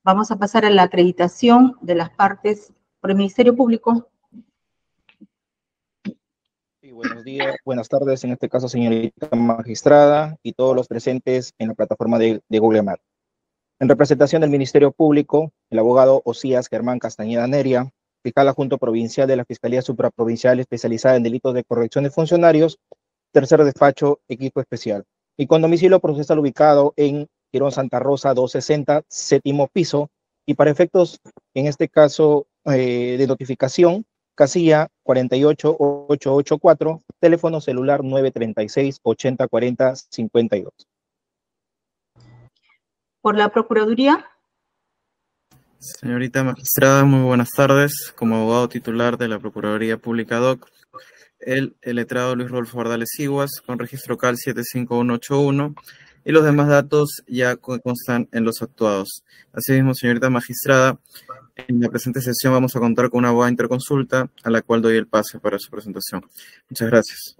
Vamos a pasar a la acreditación de las partes por el Ministerio Público. Sí, buenos días, buenas tardes, en este caso, señorita magistrada y todos los presentes en la plataforma de Google Maps. En representación del Ministerio Público, el abogado Osías Germán Castañeda Neria, fiscal adjunto provincial de la Fiscalía Supraprovincial especializada en delitos de corrección de funcionarios, tercer despacho, equipo especial, y con domicilio procesal ubicado en Girón Santa Rosa 260, séptimo piso, y para efectos, en este caso, de notificación, casilla 48884, teléfono celular 936-8040-52. Por la Procuraduría. Señorita magistrada, muy buenas tardes. Como abogado titular de la Procuraduría Pública DOC, el letrado Luis Rolfo Ardales Iguas, con registro CAL 75181, y los demás datos ya constan en los actuados. Asimismo, señorita magistrada, en la presente sesión vamos a contar con una abogada interconsulta, a la cual doy el pase para su presentación. Muchas gracias.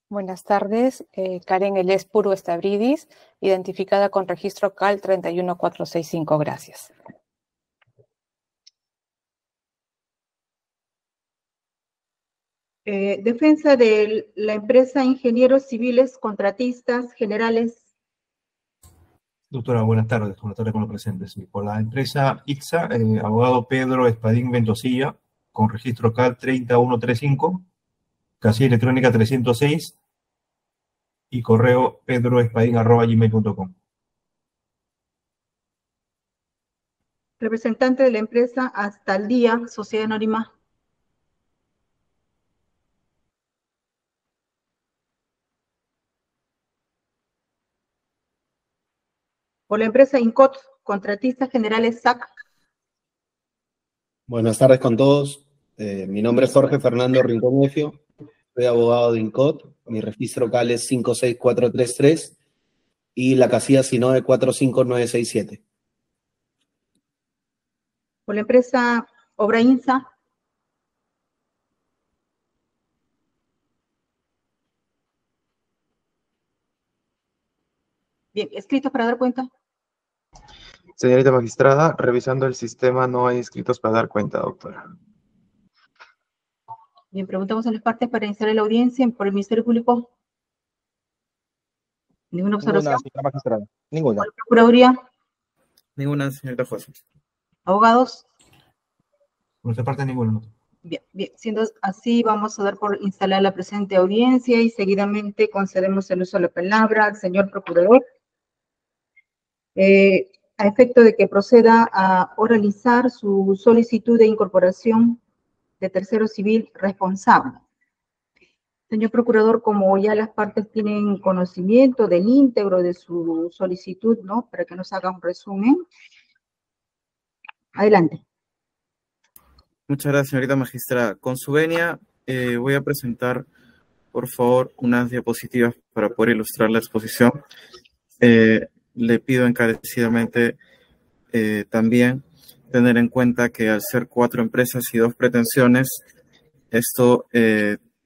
Buenas tardes, Karen Elés Puro Estabridis, identificada con registro CAL 31465. Gracias. Defensa de la empresa Ingenieros Civiles Contratistas Generales. Doctora, buenas tardes con los presentes. Por la empresa ICSA, abogado Pedro Espadín Ventosilla, con registro CAL 30135, casilla electrónica 306 y correo pedroespadín@gmail.com. Representante de la empresa Hasta el Día, Sociedad Anónima. Por la empresa INCOT, Contratistas Generales SAC. Buenas tardes con todos. Mi nombre es Jorge Fernando Rincón Efio. Soy abogado de INCOT. Mi registro CAL es 56433 y la casilla SINOE 45967. Por la empresa Obrainsa. Bien, ¿escritos para dar cuenta? Señorita magistrada, revisando el sistema no hay escritos para dar cuenta, doctora. Bien, preguntamos a las partes para iniciar la audiencia por el Ministerio Público. ¿Ninguna observación? Ninguna, señora magistrada. Ninguna. ¿Por la Procuraduría? Ninguna, señorita juez. ¿Abogados? Por nuestra parte, ninguna. Bien, bien, siendo así, vamos a dar por instalar la presente audiencia y seguidamente concedemos el uso de la palabra al señor procurador, a efecto de que proceda a oralizar su solicitud de incorporación de tercero civil responsable. Señor procurador, como ya las partes tienen conocimiento del íntegro de su solicitud, ¿no? Para que nos haga un resumen. Adelante. Muchas gracias, señorita magistrada. Con su venia, voy a presentar, por favor, unas diapositivas para poder ilustrar la exposición. Le pido encarecidamente también tener en cuenta que al ser 4 empresas y 2 pretensiones, esto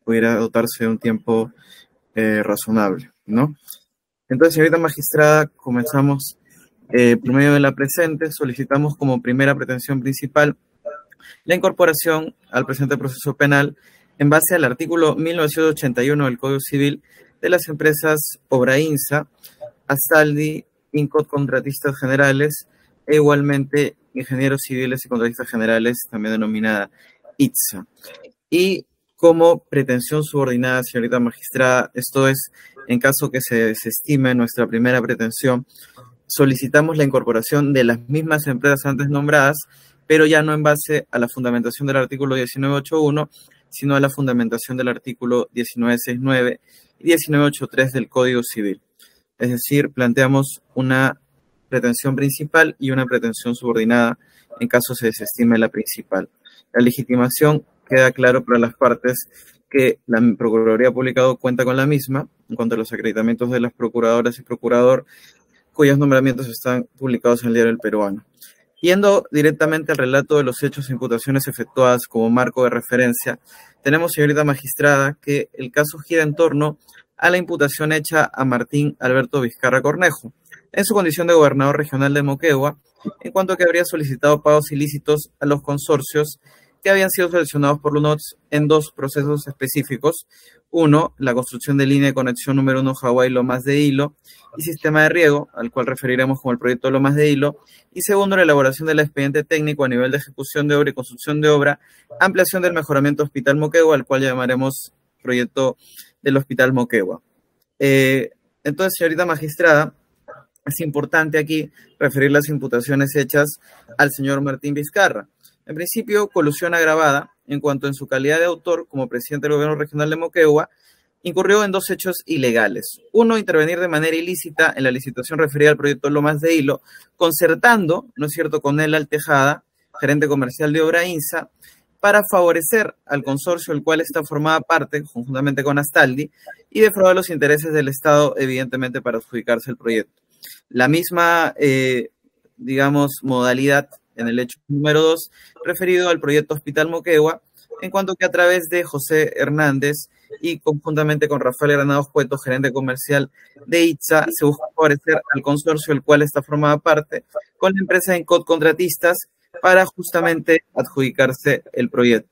pudiera dotarse de un tiempo razonable, ¿no? Entonces, señorita magistrada, comenzamos por medio de la presente. Solicitamos como primera pretensión principal la incorporación al presente proceso penal en base al artículo 1981 del Código Civil de las empresas Obrainsa, Astaldi, INCOT Contratistas Generales e igualmente Ingenieros Civiles y Contratistas Generales, también denominada ITSA. Y como pretensión subordinada, señorita magistrada, esto es, en caso que se desestime nuestra primera pretensión, solicitamos la incorporación de las mismas empresas antes nombradas, pero ya no en base a la fundamentación del artículo 1981, sino a la fundamentación del artículo 1969 y 1983 del Código Civil. Es decir, planteamos una pretensión principal y una pretensión subordinada en caso se desestime la principal. La legitimación queda claro para las partes que la Procuraduría Pública cuenta con la misma en cuanto a los acreditamientos de las procuradoras y procurador, cuyos nombramientos están publicados en el Diario del Peruano. Yendo directamente al relato de los hechos e imputaciones efectuadas como marco de referencia, tenemos, señorita magistrada, que el caso gira en torno a la imputación hecha a Martín Alberto Vizcarra Cornejo, en su condición de gobernador regional de Moquegua, en cuanto a que habría solicitado pagos ilícitos a los consorcios que habían sido seleccionados por LUNOTS en dos procesos específicos. Uno, la construcción de línea de conexión número 1 Hawái-Lomas de Hilo y sistema de riego, al cual referiremos como el proyecto Lomas de Hilo. Y segundo, la elaboración del expediente técnico a nivel de ejecución de obra y construcción de obra, ampliación del mejoramiento Hospital Moquegua, al cual llamaremos proyecto del Hospital Moquegua. Entonces, señorita magistrada, es importante aquí referir las imputaciones hechas al señor Martín Vizcarra. En principio, colusión agravada, en cuanto en su calidad de autor, como presidente del Gobierno Regional de Moquegua, incurrió en dos hechos ilegales. Uno, intervenir de manera ilícita en la licitación referida al proyecto Lomas de Hilo, concertando, ¿no es cierto?, con Elal Tejada, gerente comercial de Obra INSA, para favorecer al consorcio del cual esta formaba parte, conjuntamente con Astaldi, y defraudar los intereses del Estado, evidentemente, para adjudicarse el proyecto. La misma, modalidad en el hecho número 2, referido al proyecto Hospital Moquegua, en cuanto que a través de José Hernández y conjuntamente con Rafael Granados Cueto, gerente comercial de ITSA, se busca favorecer al consorcio del cual esta formaba parte, con la empresa ENCOT Contratistas, para justamente adjudicarse el proyecto.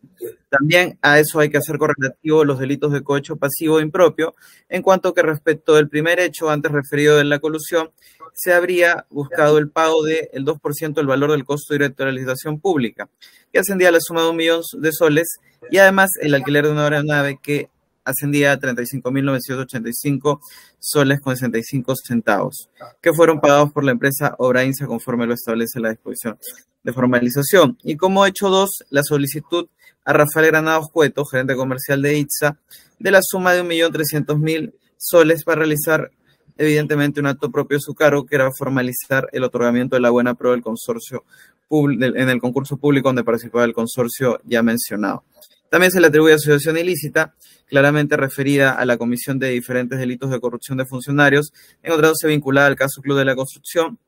También a eso hay que hacer correlativo los delitos de cohecho pasivo e impropio, en cuanto que respecto del primer hecho antes referido de la colusión, se habría buscado el pago del 2% del valor del costo directo de la licitación pública, que ascendía a la suma de 1 millón de soles, y además el alquiler de una aeronave que ascendía a 35.985 soles con 65 centavos, que fueron pagados por la empresa Obra INSA conforme lo establece la disposición de formalización. Y como hecho 2, la solicitud a Rafael Granados Cueto, gerente comercial de ITSA, de la suma de 1.300.000 soles para realizar evidentemente un acto propio de su cargo, que era formalizar el otorgamiento de la buena prueba del consorcio en el concurso público donde participaba el consorcio ya mencionado. También se le atribuye asociación ilícita, claramente referida a la comisión de diferentes delitos de corrupción de funcionarios, encontrándose vinculada al caso Club de la Construcción.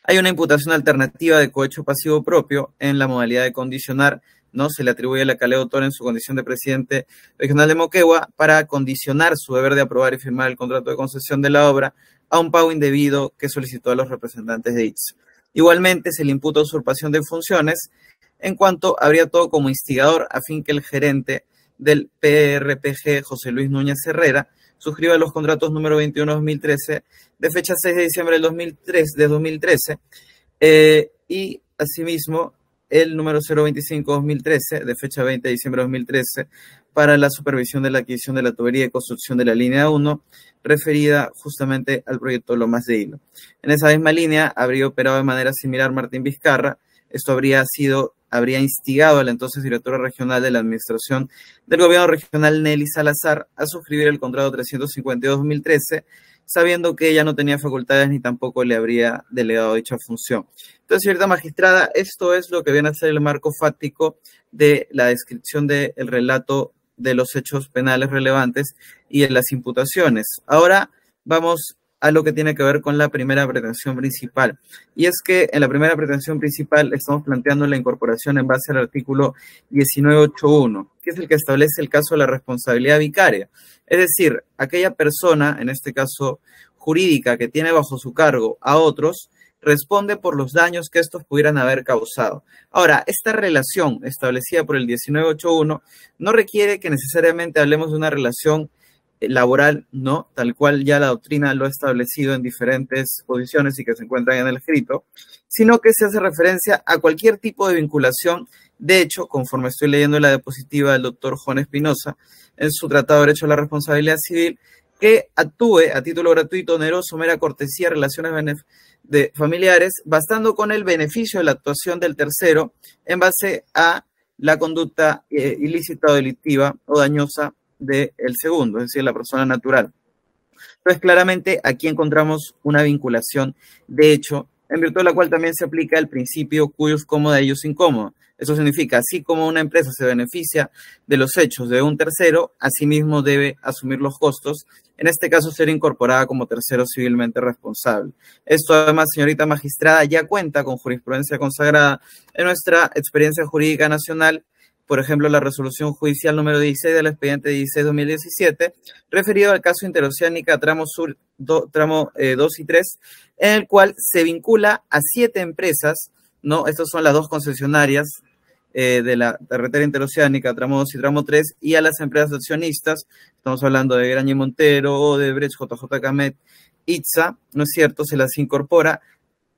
Hay una imputación alternativa de cohecho pasivo propio en la modalidad de condicionar, ¿no? Se le atribuye a la calidad de autor en su condición de presidente regional de Moquegua para condicionar su deber de aprobar y firmar el contrato de concesión de la obra a un pago indebido que solicitó a los representantes de ITS. Igualmente, se le imputa usurpación de funciones, en cuanto habría todo como instigador a fin que el gerente del PRPG, José Luis Núñez Herrera, suscriba los contratos número 21-2013 de fecha 6 de diciembre de 2013 y asimismo el número 025-2013 de fecha 20 de diciembre de 2013 para la supervisión de la adquisición de la tubería y construcción de la línea 1 referida justamente al proyecto Lomas de Hilo. En esa misma línea habría operado de manera similar Martín Vizcarra. Esto habría instigado a la entonces directora regional de la administración del gobierno regional, Nelly Salazar, a suscribir el contrato 352-2013, sabiendo que ella no tenía facultades ni tampoco le habría delegado dicha función. Entonces, señorita magistrada, esto es lo que viene a ser el marco fáctico de la descripción del relato de los hechos penales relevantes y de las imputaciones. Ahora vamos a lo que tiene que ver con la primera pretensión principal. Y es que en la primera pretensión principal estamos planteando la incorporación en base al artículo 1981, que es el que establece el caso de la responsabilidad vicaria. Es decir, aquella persona, en este caso jurídica, que tiene bajo su cargo a otros, responde por los daños que estos pudieran haber causado. Ahora, esta relación establecida por el 1981 no requiere que necesariamente hablemos de una relación laboral, no, tal cual ya la doctrina lo ha establecido en diferentes posiciones y que se encuentran en el escrito, sino que se hace referencia a cualquier tipo de vinculación. De hecho, conforme estoy leyendo la diapositiva del doctor Juan Espinosa, en su Tratado de Derecho a la Responsabilidad Civil, que actúe a título gratuito, oneroso, mera cortesía, relaciones familiares, bastando con el beneficio de la actuación del tercero en base a la conducta ilícita o delictiva o dañosa del segundo, es decir, la persona natural. Entonces, claramente aquí encontramos una vinculación de hecho, en virtud de la cual también se aplica el principio cuius comoda ius incómodo. Eso significa, así como una empresa se beneficia de los hechos de un tercero, asimismo debe asumir los costos, en este caso ser incorporada como tercero civilmente responsable. Esto además, señorita magistrada, ya cuenta con jurisprudencia consagrada en nuestra experiencia jurídica nacional por ejemplo, la resolución judicial número 16 del expediente 16-2017, referido al caso Interoceánica tramo sur, tramo 2 y 3, en el cual se vincula a 7 empresas, ¿no? Estas son las 2 concesionarias de la carretera interoceánica, tramo 2 y tramo 3, y a las empresas accionistas, estamos hablando de Graña y Montero, Odebrecht, JJ Camet, ITSA, ¿no es cierto?, se las incorpora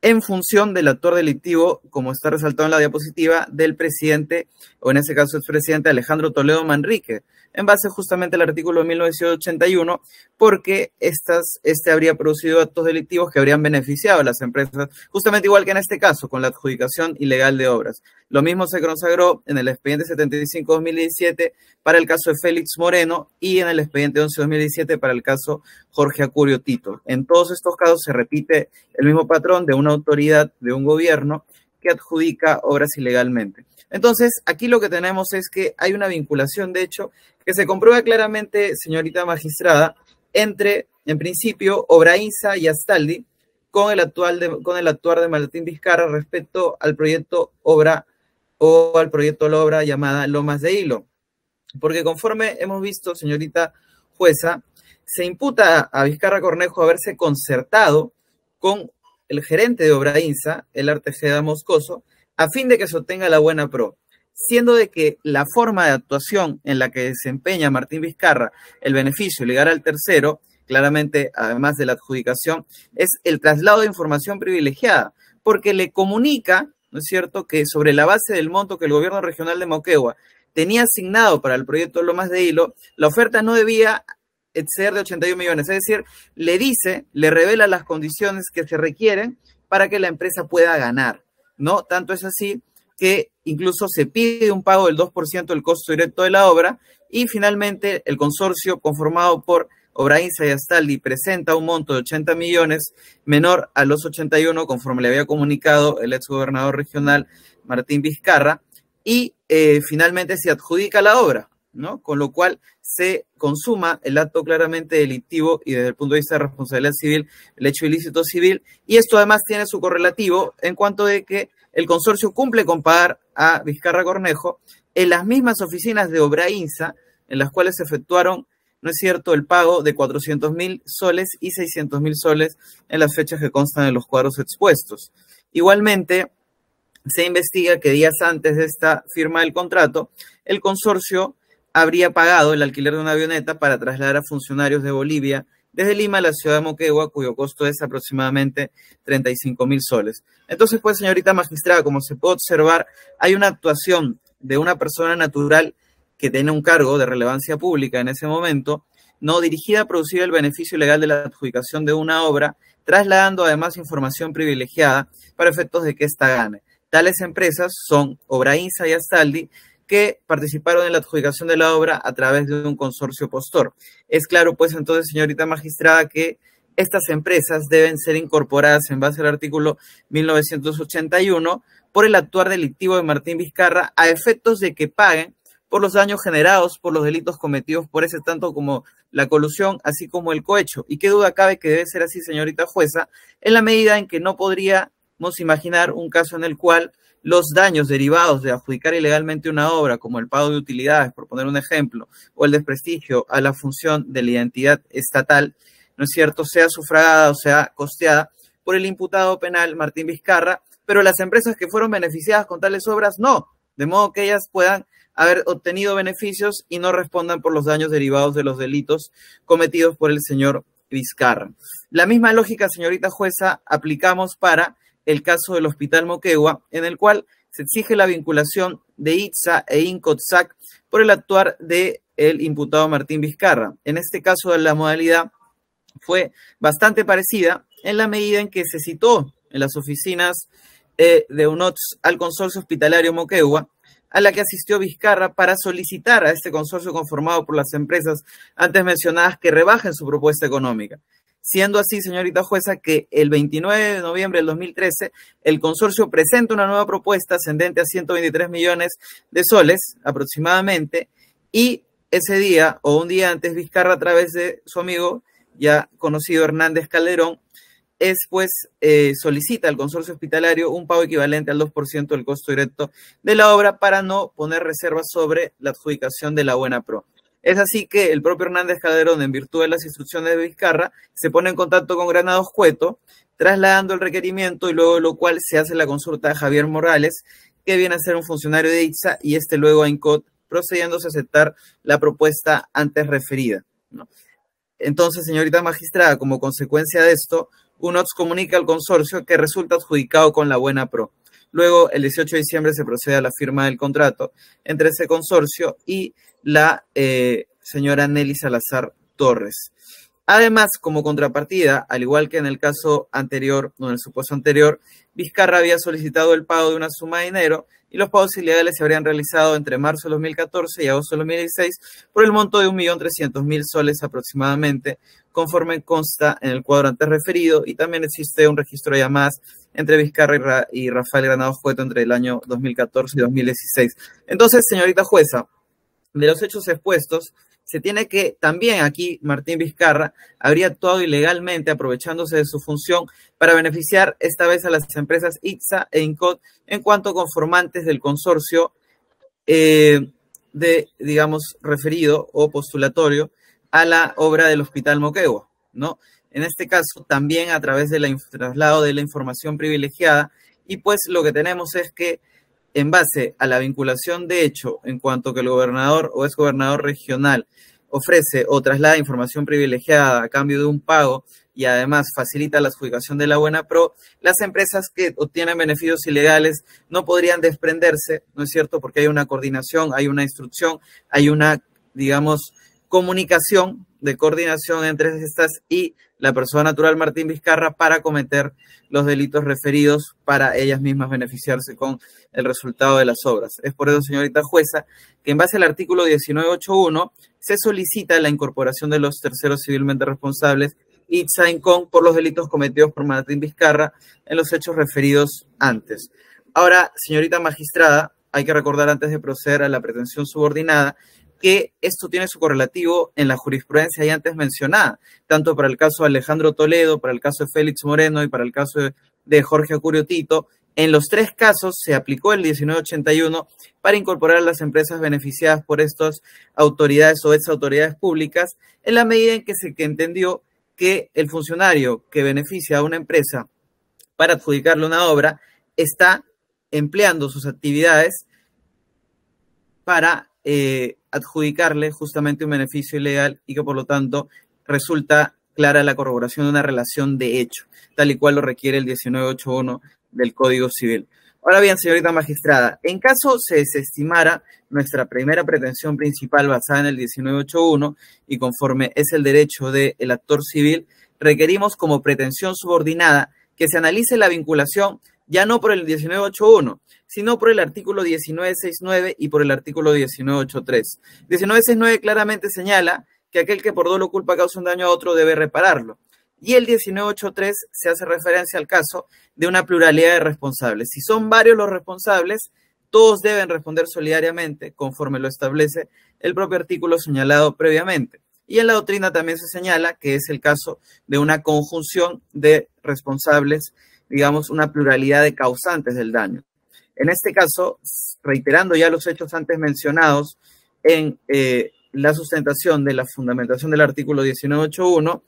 en función del actor delictivo, como está resaltado en la diapositiva, del presidente, o en ese caso expresidente Alejandro Toledo Manrique, en base justamente al artículo 1981, porque este habría producido actos delictivos que habrían beneficiado a las empresas, justamente igual que en este caso, con la adjudicación ilegal de obras. Lo mismo se consagró en el expediente 75-2017 para el caso de Félix Moreno y en el expediente 11-2017 para el caso Jorge Acurio Tito. En todos estos casos se repite el mismo patrón de una autoridad, de un gobierno, que adjudica obras ilegalmente. Entonces, aquí lo que tenemos es que hay una vinculación, de hecho, que se comprueba claramente, señorita magistrada, entre, en principio, Obrainsa y Astaldi, con el actuar de Martín Vizcarra respecto al proyecto obra o al proyecto de la obra llamada Lomas de Hilo. Porque conforme hemos visto, señorita jueza, se imputa a Vizcarra Cornejo haberse concertado con el gerente de Obrainsa, el Artejeda Moscoso, a fin de que se obtenga la buena pro, siendo de que la forma de actuación en la que desempeña Martín Vizcarra el beneficio llegar al tercero, claramente, además de la adjudicación, es el traslado de información privilegiada, porque le comunica, ¿no es cierto?, que sobre la base del monto que el gobierno regional de Moquegua tenía asignado para el proyecto Lomas de Hilo, la oferta no debía exceder de 81 millones, es decir, le revela las condiciones que se requieren para que la empresa pueda ganar, ¿no? Tanto es así que incluso se pide un pago del 2% del costo directo de la obra y finalmente el consorcio conformado por Obrainsa y Astaldi presenta un monto de 80 millones menor a los 81 conforme le había comunicado el exgobernador regional Martín Vizcarra y finalmente se adjudica la obra, ¿no? Con lo cual se consuma el acto claramente delictivo y desde el punto de vista de responsabilidad civil, el hecho ilícito civil, y esto además tiene su correlativo en cuanto de que el consorcio cumple con pagar a Vizcarra Cornejo en las mismas oficinas de Obrainsa, en las cuales se efectuaron, ¿no es cierto?, el pago de 400.000 soles y 600.000 soles en las fechas que constan en los cuadros expuestos. Igualmente, se investiga que días antes de esta firma del contrato, el consorcio habría pagado el alquiler de una avioneta para trasladar a funcionarios de Bolivia desde Lima a la ciudad de Moquegua, cuyo costo es aproximadamente 35.000 soles. Entonces, pues, señorita magistrada, como se puede observar, hay una actuación de una persona natural que tiene un cargo de relevancia pública en ese momento, no dirigida a producir el beneficio legal de la adjudicación de una obra, trasladando además información privilegiada para efectos de que ésta gane. Tales empresas son Obrainsa y Astaldi, que participaron en la adjudicación de la obra a través de un consorcio postor. Es claro, pues, entonces, señorita magistrada, que estas empresas deben ser incorporadas en base al artículo 1981 por el actuar delictivo de Martín Vizcarra a efectos de que paguen por los daños generados por los delitos cometidos por ese, tanto como la colusión, así como el cohecho. Y qué duda cabe que debe ser así, señorita jueza, en la medida en que no podríamos imaginar un caso en el cual los daños derivados de adjudicar ilegalmente una obra, como el pago de utilidades, por poner un ejemplo, o el desprestigio a la función de la identidad estatal, ¿no es cierto?, sea sufragada o sea costeada por el imputado penal Martín Vizcarra, pero las empresas que fueron beneficiadas con tales obras no, de modo que ellas puedan haber obtenido beneficios y no respondan por los daños derivados de los delitos cometidos por el señor Vizcarra. La misma lógica, señorita jueza, aplicamos para el caso del Hospital Moquegua, en el cual se exige la vinculación de ITSA e INCOTSAC por el actuar del imputado Martín Vizcarra. En este caso, la modalidad fue bastante parecida en la medida en que se citó en las oficinas de UNOTS al consorcio hospitalario Moquegua, a la que asistió Vizcarra para solicitar a este consorcio conformado por las empresas antes mencionadas que rebajen su propuesta económica. Siendo así, señorita jueza, que el 29 de noviembre del 2013 el consorcio presenta una nueva propuesta ascendente a 123 millones de soles aproximadamente y ese día o un día antes Vizcarra, a través de su amigo ya conocido Hernández Calderón, solicita al consorcio hospitalario un pago equivalente al 2% del costo directo de la obra para no poner reservas sobre la adjudicación de la buena pro. Es así que el propio Hernández Calderón, en virtud de las instrucciones de Vizcarra, se pone en contacto con Granados Cueto, trasladando el requerimiento y luego de lo cual se hace la consulta a Javier Morales, que viene a ser un funcionario de ITSA, y luego a INCOT, procediéndose a aceptar la propuesta antes referida, ¿no? Entonces, señorita magistrada, como consecuencia de esto, UNOTS comunica al consorcio que resulta adjudicado con la buena pro. Luego, el 18 de diciembre se procede a la firma del contrato entre ese consorcio y la señora Nelly Salazar Torres. Además, como contrapartida, al igual que en el caso anterior, o en el supuesto anterior, Vizcarra había solicitado el pago de una suma de dinero y los pagos ilegales se habrían realizado entre marzo de 2014 y agosto de 2016 por el monto de 1.300.000 soles aproximadamente, conforme consta en el cuadro antes referido, y también existe un registro de llamadas entre Vizcarra y Rafael Granados Cueto entre el año 2014 y 2016. Entonces, señorita jueza, de los hechos expuestos, se tiene que también aquí Martín Vizcarra habría actuado ilegalmente aprovechándose de su función para beneficiar esta vez a las empresas ITSA e INCOT en cuanto conformantes del consorcio referido o postulatorio a la obra del Hospital Moquegua, ¿no? En este caso también a través del traslado de la información privilegiada, y pues lo que tenemos es que en base a la vinculación de hecho, en cuanto que el gobernador o exgobernador regional ofrece o traslada información privilegiada a cambio de un pago y además facilita la adjudicación de la buena pro, las empresas que obtienen beneficios ilegales no podrían desprenderse, ¿no es cierto? Porque hay una coordinación, hay una instrucción, hay una, comunicación de coordinación entre estas y la persona natural Martín Vizcarra para cometer los delitos referidos para ellas mismas beneficiarse con el resultado de las obras. Es por eso, señorita jueza, que en base al artículo 1981 se solicita la incorporación de los terceros civilmente responsables ITSA INCOT por los delitos cometidos por Martín Vizcarra en los hechos referidos antes. Ahora, señorita magistrada, hay que recordar antes de proceder a la pretensión subordinada que esto tiene su correlativo en la jurisprudencia ya antes mencionada, tanto para el caso de Alejandro Toledo, para el caso de Félix Moreno y para el caso de Jorge Acurio Tito. En los tres casos se aplicó el 1981 para incorporar a las empresas beneficiadas por estas autoridades o exautoridades públicas, en la medida en que se entendió que el funcionario que beneficia a una empresa para adjudicarle una obra está empleando sus actividades para adjudicarle justamente un beneficio ilegal y que por lo tanto resulta clara la corroboración de una relación de hecho, tal y cual lo requiere el 1981 del Código Civil. Ahora bien, señorita magistrada, en caso se desestimara nuestra primera pretensión principal basada en el 1981 y conforme es el derecho del actor civil, requerimos como pretensión subordinada que se analice la vinculación ya no por el 1981, sino por el artículo 1969 y por el artículo 1983. 1969 claramente señala que aquel que por dolo o culpa causa un daño a otro debe repararlo. Y el 1983 se hace referencia al caso de una pluralidad de responsables. Si son varios los responsables, todos deben responder solidariamente, conforme lo establece el propio artículo señalado previamente. Y en la doctrina también se señala que es el caso de una conjunción de responsables, una pluralidad de causantes del daño. En este caso, reiterando ya los hechos antes mencionados en la sustentación de la fundamentación del artículo 1981,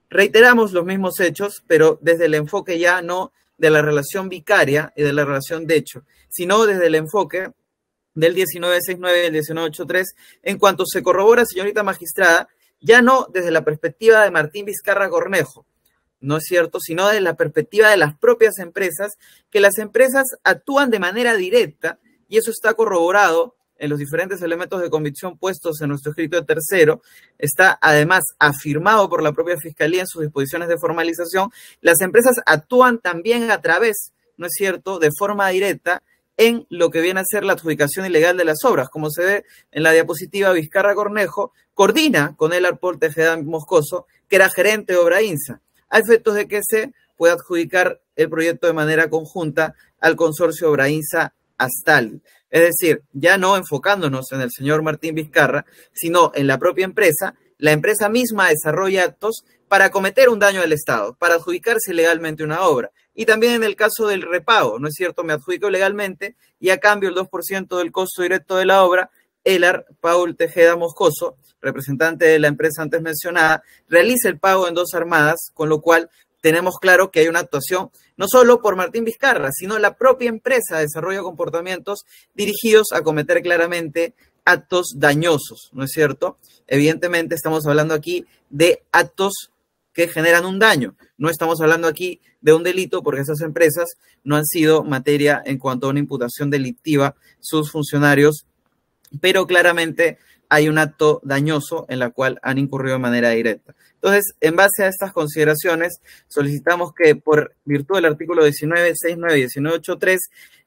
reiteramos los mismos hechos, pero desde el enfoque ya no de la relación vicaria y de la relación de hecho, sino desde el enfoque del 1969 y el 1983, en cuanto se corrobora, señorita magistrada, ya no desde la perspectiva de Martín Vizcarra Cornejo, ¿no es cierto?, sino desde la perspectiva de las propias empresas, que las empresas actúan de manera directa, y eso está corroborado en los diferentes elementos de convicción puestos en nuestro escrito de tercero, está además afirmado por la propia Fiscalía en sus disposiciones de formalización. Las empresas actúan también a través, ¿no es cierto?, de forma directa en lo que viene a ser la adjudicación ilegal de las obras. Como se ve en la diapositiva, Vizcarra Cornejo coordina con el Arpol Tejeda Moscoso, que era gerente de Obra INSA, a efectos de que se pueda adjudicar el proyecto de manera conjunta al consorcio Obra INSA Astal. Es decir, ya no enfocándonos en el señor Martín Vizcarra, sino en la propia empresa. La empresa misma desarrolla actos para cometer un daño al Estado, para adjudicarse legalmente una obra. Y también en el caso del repago, ¿no es cierto? Me adjudico legalmente y a cambio el 2% del costo directo de la obra, Elar Paul Tejeda Moscoso, representante de la empresa antes mencionada, realiza el pago en 2 armadas, con lo cual tenemos claro que hay una actuación no solo por Martín Vizcarra, sino la propia empresa desarrolla comportamientos dirigidos a cometer claramente actos dañosos, ¿no es cierto? Evidentemente estamos hablando aquí de actos que generan un daño. No estamos hablando aquí de un delito porque esas empresas no han sido materia en cuanto a una imputación delictiva sus funcionarios, pero claramente hay un acto dañoso en la cual han incurrido de manera directa. Entonces, en base a estas consideraciones, solicitamos que por virtud del artículo 1969 y 1983,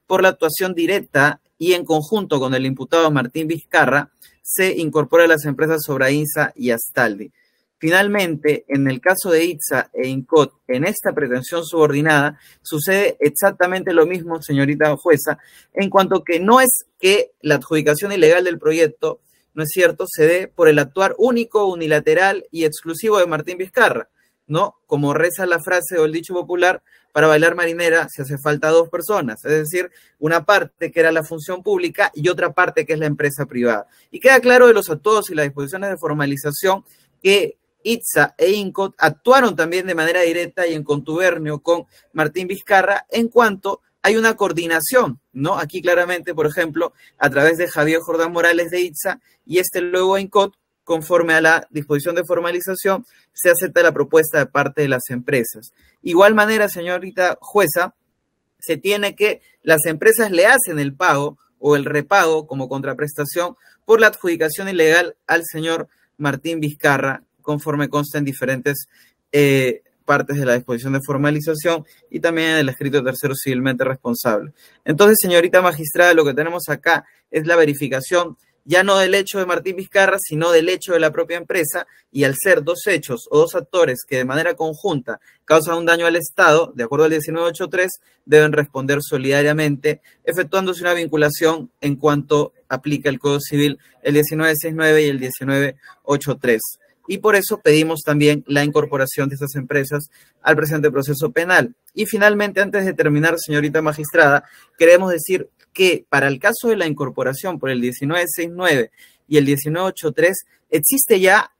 por la actuación directa y en conjunto con el imputado Martín Vizcarra, se incorpore a las empresas Sobrainsa y Astaldi. Finalmente, en el caso de ITSA e INCOT, en esta pretensión subordinada, sucede exactamente lo mismo, señorita jueza, en cuanto que no es que la adjudicación ilegal del proyecto, ¿no es cierto?, se dé por el actuar único, unilateral y exclusivo de Martín Vizcarra, ¿no? Como reza la frase o el dicho popular, para bailar marinera se hace falta 2 personas, es decir, una parte que era la función pública y otra parte que es la empresa privada. Y queda claro de los actuados y las disposiciones de formalización que ITSA e INCOT actuaron también de manera directa y en contubernio con Martín Vizcarra en cuanto hay una coordinación, ¿no? Aquí claramente, por ejemplo, a través de Javier Jordán Morales de ITSA y luego INCOT, conforme a la disposición de formalización, se acepta la propuesta de parte de las empresas. Igual manera, señorita jueza, se tiene que las empresas le hacen el pago o el repago como contraprestación por la adjudicación ilegal al señor Martín Vizcarra, conforme consta en diferentes partes de la disposición de formalización y también en el escrito de tercero civilmente responsable. Entonces, señorita magistrada, lo que tenemos acá es la verificación ya no del hecho de Martín Vizcarra, sino del hecho de la propia empresa, y al ser 2 hechos o 2 actores que de manera conjunta causan un daño al Estado, de acuerdo al 1983, deben responder solidariamente, efectuándose una vinculación en cuanto aplica el Código Civil el 1969 y el 1983. Y por eso pedimos también la incorporación de estas empresas al presente proceso penal. Y finalmente, antes de terminar, señorita magistrada, queremos decir que para el caso de la incorporación por el 1969 y el 1983 existe ya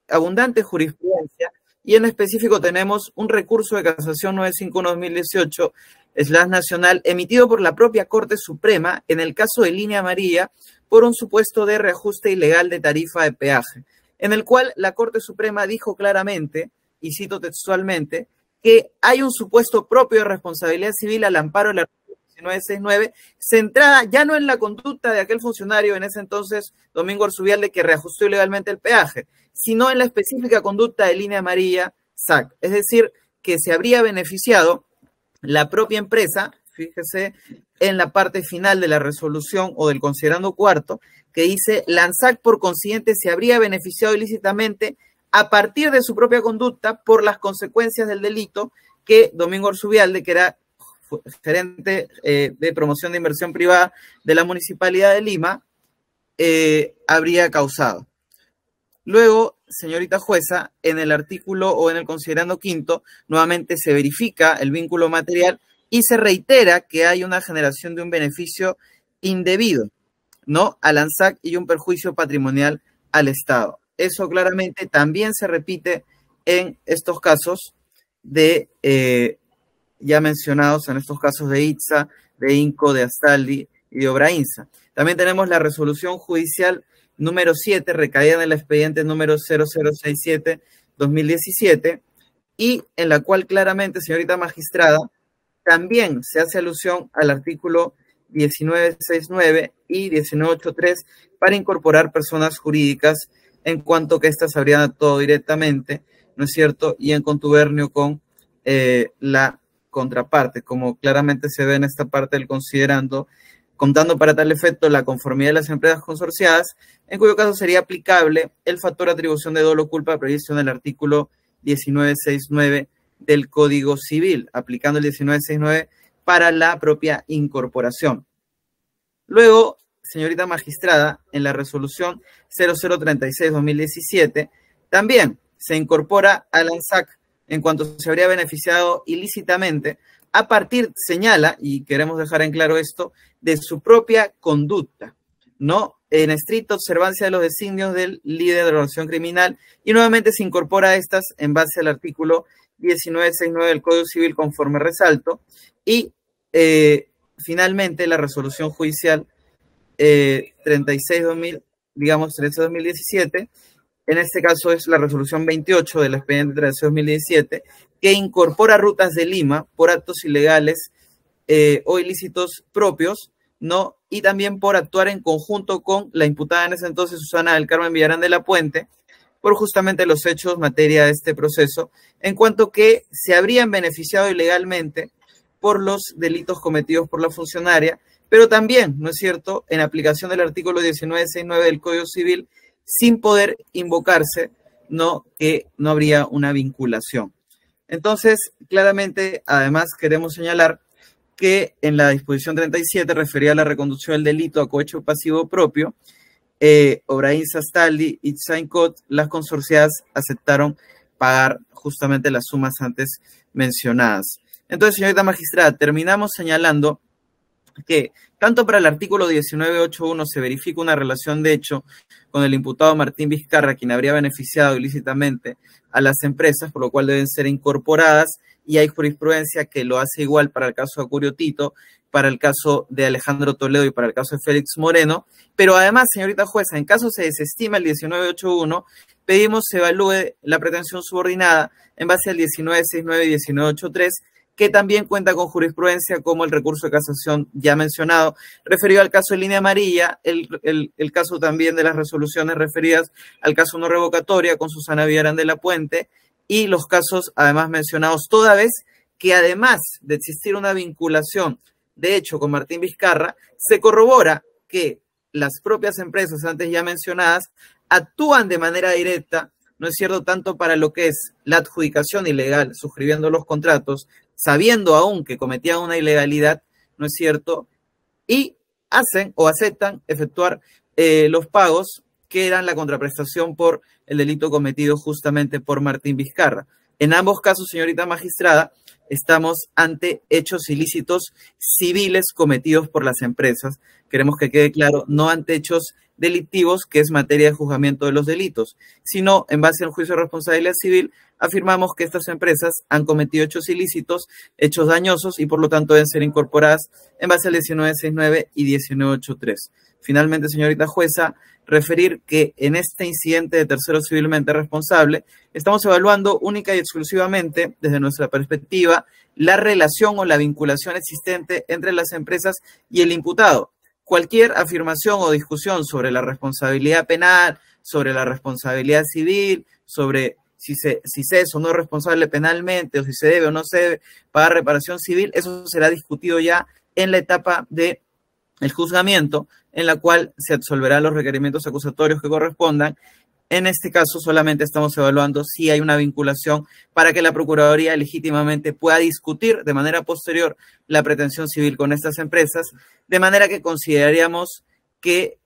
abundante jurisprudencia y en específico tenemos un recurso de casación 951-2018/nacional emitido por la propia Corte Suprema en el caso de Línea Amarilla por un supuesto de reajuste ilegal de tarifa de peaje, en el cual la Corte Suprema dijo claramente, y cito textualmente, que hay un supuesto propio de responsabilidad civil al amparo del artículo 1969, centrada ya no en la conducta de aquel funcionario en ese entonces, Domingo Arzubialde, que reajustó ilegalmente el peaje, sino en la específica conducta de Línea Amarilla SAC. Es decir, que se habría beneficiado la propia empresa, fíjese, en la parte final de la resolución o del considerando cuarto, que dice, la ANSAC por consiguiente se habría beneficiado ilícitamente a partir de su propia conducta por las consecuencias del delito que Domingo Arzubialde, que era gerente de promoción de inversión privada de la Municipalidad de Lima, habría causado. Luego, señorita jueza, en el artículo o en el considerando quinto, nuevamente se verifica el vínculo material y se reitera que hay una generación de un beneficio indebido, ¿no?, al ANSAC y un perjuicio patrimonial al Estado. Eso claramente también se repite en estos casos de ya mencionados, en estos casos de ITSA, de INCO, de Astaldi y de Obrainsa. También tenemos la resolución judicial número 7, recaída en el expediente número 0067-2017, y en la cual claramente, señorita magistrada, también se hace alusión al artículo 1969 y 1983 para incorporar personas jurídicas en cuanto que éstas habrían actuado directamente, ¿no es cierto?, y en contubernio con la contraparte, como claramente se ve en esta parte del considerando, contando para tal efecto la conformidad de las empresas consorciadas, en cuyo caso sería aplicable el factor de atribución de dolo culpa previsto en el artículo 1969 del Código Civil, aplicando el 1969 para la propia incorporación. Luego, señorita magistrada, en la resolución 0036-2017, también se incorpora al ANSAC en cuanto se habría beneficiado ilícitamente a partir, señala, y queremos dejar en claro esto, de su propia conducta, ¿no? En estricta observancia de los designios del líder de la organización criminal, y nuevamente se incorpora a estas en base al artículo 1969 del Código Civil, conforme resalto, y finalmente la resolución judicial 36-2017, en este caso es la resolución 28 del expediente 36-2017, que incorpora Rutas de Lima por actos ilegales o ilícitos propios, ¿no? Y también por actuar en conjunto con la imputada en ese entonces, Susana del Carmen Villarán de la Puente, por justamente los hechos materia de este proceso, en cuanto que se habrían beneficiado ilegalmente por los delitos cometidos por la funcionaria, pero también, ¿no es cierto?, en aplicación del artículo 1969 del Código Civil, sin poder invocarse, ¿no?, que no habría una vinculación. Entonces, claramente, además, queremos señalar que en la disposición 37, referida a la reconducción del delito a cohecho pasivo propio, Obraín Sastaldi y Zaincot, las consorciadas aceptaron pagar justamente las sumas antes mencionadas. Entonces, señorita magistrada, terminamos señalando que tanto para el artículo 1981 se verifica una relación de hecho con el imputado Martín Vizcarra, quien habría beneficiado ilícitamente a las empresas, por lo cual deben ser incorporadas, y hay jurisprudencia que lo hace igual para el caso de Acurio Tito, para el caso de Alejandro Toledo y para el caso de Félix Moreno. Pero además, señorita jueza, en caso se desestima el 1981, pedimos se evalúe la pretensión subordinada en base al 1969 y 1983, que también cuenta con jurisprudencia como el recurso de casación ya mencionado, referido al caso de Línea Amarilla, el caso también de las resoluciones referidas al caso no revocatoria con Susana Villarán de la Puente, y los casos además mencionados, toda vez que además de existir una vinculación de hecho con Martín Vizcarra, se corrobora que las propias empresas antes ya mencionadas actúan de manera directa, ¿no es cierto?, tanto para lo que es la adjudicación ilegal, suscribiendo los contratos, sabiendo aún que cometían una ilegalidad, ¿no es cierto?, y hacen o aceptan efectuar los pagos que eran la contraprestación por el delito cometido justamente por Martín Vizcarra. En ambos casos, señorita magistrada, estamos ante hechos ilícitos civiles cometidos por las empresas. Queremos que quede claro, no ante hechos delictivos, que es materia de juzgamiento de los delitos, sino en base al juicio de responsabilidad civil, afirmamos que estas empresas han cometido hechos ilícitos, hechos dañosos, y por lo tanto deben ser incorporadas en base al 1969 y 1983. Finalmente, señorita jueza, referir que en este incidente de tercero civilmente responsable estamos evaluando única y exclusivamente, desde nuestra perspectiva, la relación o la vinculación existente entre las empresas y el imputado. Cualquier afirmación o discusión sobre la responsabilidad penal, sobre la responsabilidad civil, sobre si se es o no responsable penalmente, o si se debe o no se debe pagar reparación civil, eso será discutido ya en la etapa de el juzgamiento, en la cual se absolverán los requerimientos acusatorios que correspondan. En este caso solamente estamos evaluando si hay una vinculación para que la Procuraduría legítimamente pueda discutir de manera posterior la pretensión civil con estas empresas, de manera que consideraríamos que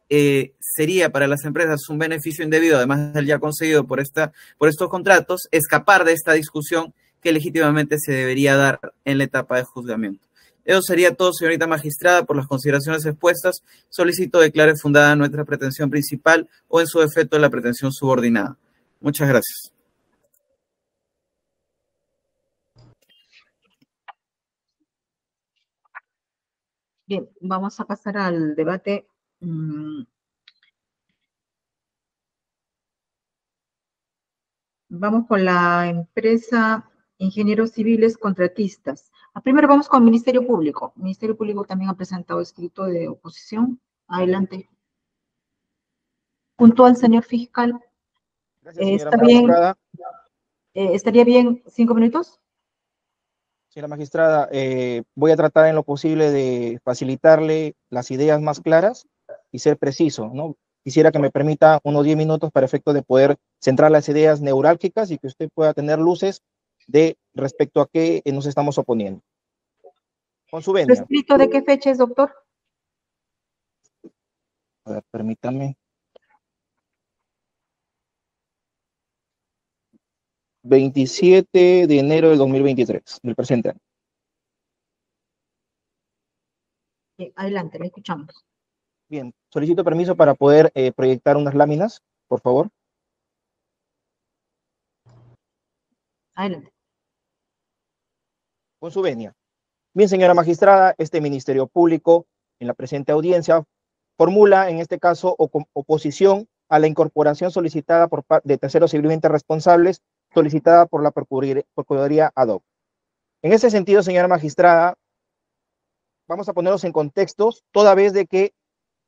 sería para las empresas un beneficio indebido, además del ya conseguido por estos contratos, escapar de esta discusión que legítimamente se debería dar en la etapa de juzgamiento. Eso sería todo, señorita magistrada. Por las consideraciones expuestas, solicito declare fundada nuestra pretensión principal o en su defecto la pretensión subordinada. Muchas gracias. Bien, vamos a pasar al debate. Vamos con la empresa Ingenieros Civiles Contratistas. Primero vamos con el Ministerio Público. El Ministerio Público también ha presentado escrito de oposición. Adelante. Puntual, señor fiscal. Gracias, ¿Está bien? ¿Estaría bien 5 minutos? Señora magistrada, voy a tratar en lo posible de facilitarle las ideas más claras y ser preciso, ¿no? Quisiera que me permita unos 10 minutos para efecto de poder centrar las ideas neurálgicas y que usted pueda tener luces de respecto a qué nos estamos oponiendo. Con su venia. ¿Escrito de qué fecha es, doctor? A ver, permítame. 27 de enero del 2023, del presente año. Adelante, le escuchamos. Bien, solicito permiso para poder proyectar unas láminas, por favor. Adelante. Con su venia. Bien, señora magistrada, este Ministerio Público, en la presente audiencia, formula, en este caso, oposición a la incorporación solicitada por parte de terceros civilmente responsables, solicitada por la Procuraduría ad hoc. En ese sentido, señora magistrada, vamos a ponernos en contextos, toda vez de que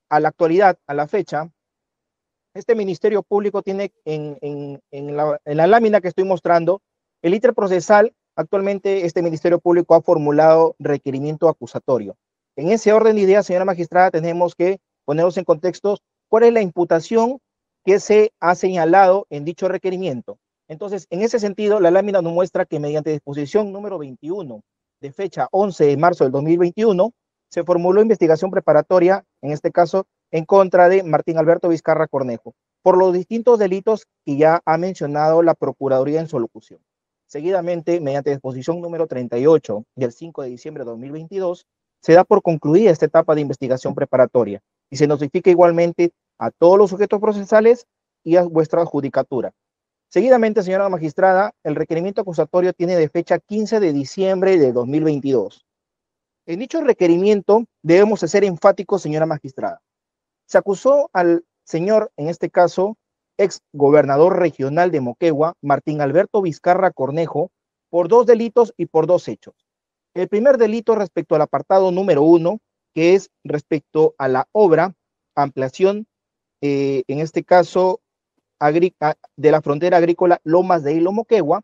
a la actualidad, a la fecha, este Ministerio Público tiene en la lámina que estoy mostrando, el íter procesal. Actualmente este Ministerio Público ha formulado requerimiento acusatorio. En ese orden de ideas, señora magistrada, tenemos que ponernos en contextos cuál es la imputación que se ha señalado en dicho requerimiento. Entonces, en ese sentido, la lámina nos muestra que mediante disposición número 21 de fecha 11 de marzo del 2021, se formuló investigación preparatoria, en este caso, en contra de Martín Alberto Vizcarra Cornejo, por los distintos delitos que ya ha mencionado la Procuraduría en su locución. Seguidamente, mediante disposición número 38 del 5 de diciembre de 2022, se da por concluida esta etapa de investigación preparatoria y se notifica igualmente a todos los sujetos procesales y a vuestra judicatura. Seguidamente, señora magistrada, el requerimiento acusatorio tiene de fecha 15 de diciembre de 2022. En dicho requerimiento debemos ser enfáticos, señora magistrada. Se acusó al señor, en este caso, ex gobernador regional de Moquegua, Martín Alberto Vizcarra Cornejo, por dos delitos y por dos hechos. El primer delito respecto al apartado número 1, que es respecto a la obra, ampliación, en este caso, de la frontera agrícola Lomas de Hilo Moquegua,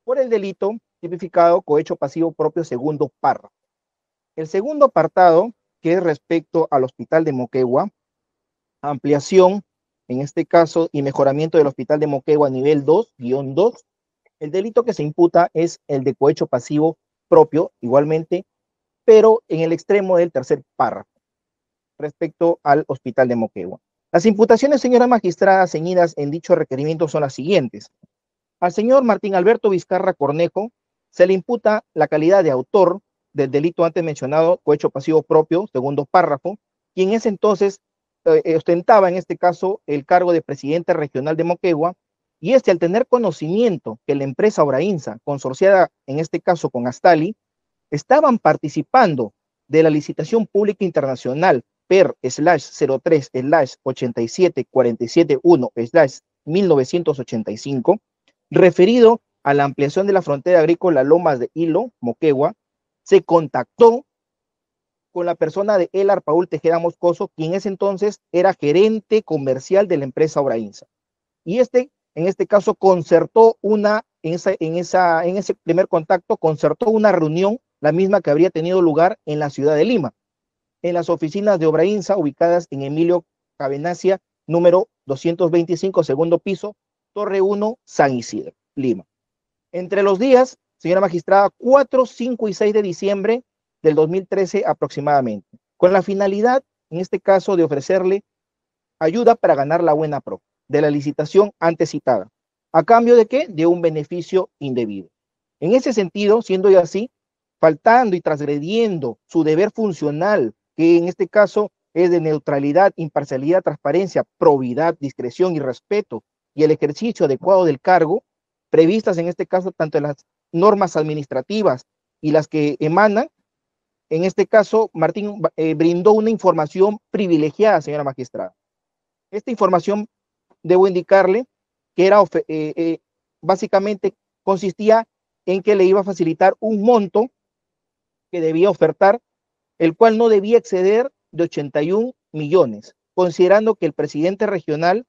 por el delito tipificado cohecho pasivo propio segundo párrafo. El segundo apartado, que es respecto al hospital de Moquegua, ampliación, en este caso, y mejoramiento del hospital de Moquegua nivel 2-2, el delito que se imputa es el de cohecho pasivo propio, igualmente, pero en el extremo del tercer párrafo, respecto al hospital de Moquegua. Las imputaciones, señora magistrada, ceñidas en dicho requerimiento son las siguientes. Al señor Martín Alberto Vizcarra Cornejo se le imputa la calidad de autor del delito antes mencionado, cohecho pasivo propio, segundo párrafo, quien es entonces ostentaba en este caso el cargo de presidente regional de Moquegua, y al tener conocimiento que la empresa Obrainsa, consorciada en este caso con Astali, estaban participando de la licitación pública internacional PER/03-87471/1985, referido a la ampliación de la frontera agrícola Lomas de Hilo, Moquegua, se contactó con la persona de Elar Paul Tejeda Moscoso, quien ese entonces era gerente comercial de la empresa Obrainsa. Y en este caso, concertó en ese primer contacto, concertó una reunión, la misma que habría tenido lugar en la ciudad de Lima, en las oficinas de Obrainsa, ubicadas en Emilio Cabenacia, número 225, segundo piso, Torre 1, San Isidro, Lima. Entre los días, señora magistrada, 4, 5 y 6 de diciembre del 2013 aproximadamente, con la finalidad, en este caso, de ofrecerle ayuda para ganar la buena pro de la licitación antes citada. ¿A cambio de qué? De un beneficio indebido. En ese sentido, siendo ya así, faltando y transgrediendo su deber funcional, que en este caso es de neutralidad, imparcialidad, transparencia, probidad, discreción y respeto, y el ejercicio adecuado del cargo, previstas en este caso tanto en las normas administrativas y las que emanan, en este caso, Martín brindó una información privilegiada, señora magistrada. Esta información, debo indicarle, que era básicamente consistía en que le iba a facilitar un monto que debía ofertar, el cual no debía exceder de 81 millones, considerando que el presidente regional,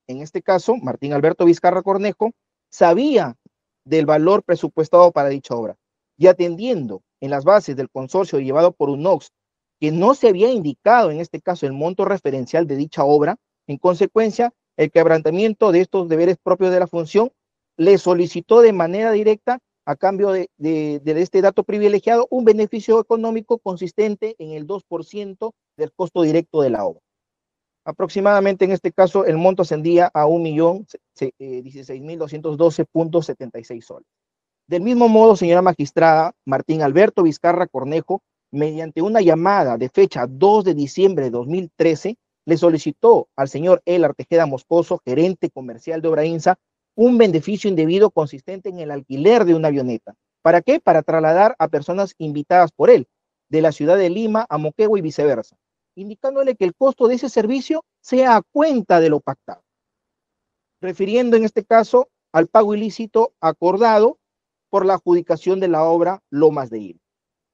en este caso, Martín Alberto Vizcarra Cornejo, sabía del valor presupuestado para dicha obra, y atendiendo en las bases del consorcio llevado por UNOX, que no se había indicado en este caso el monto referencial de dicha obra, en consecuencia, el quebrantamiento de estos deberes propios de la función le solicitó de manera directa, a cambio de este dato privilegiado, un beneficio económico consistente en el 2% del costo directo de la obra. Aproximadamente en este caso el monto ascendía a 1.016.212.76 soles. Del mismo modo, señora magistrada, Martín Alberto Vizcarra Cornejo, mediante una llamada de fecha 2 de diciembre de 2013, le solicitó al señor Elar Tejeda Moscoso, gerente comercial de Obrainsa, un beneficio indebido consistente en el alquiler de una avioneta. ¿Para qué? Para trasladar a personas invitadas por él, de la ciudad de Lima a Moquegua y viceversa, indicándole que el costo de ese servicio sea a cuenta de lo pactado, refiriendo en este caso al pago ilícito acordado por la adjudicación de la obra Lomas de Hilo.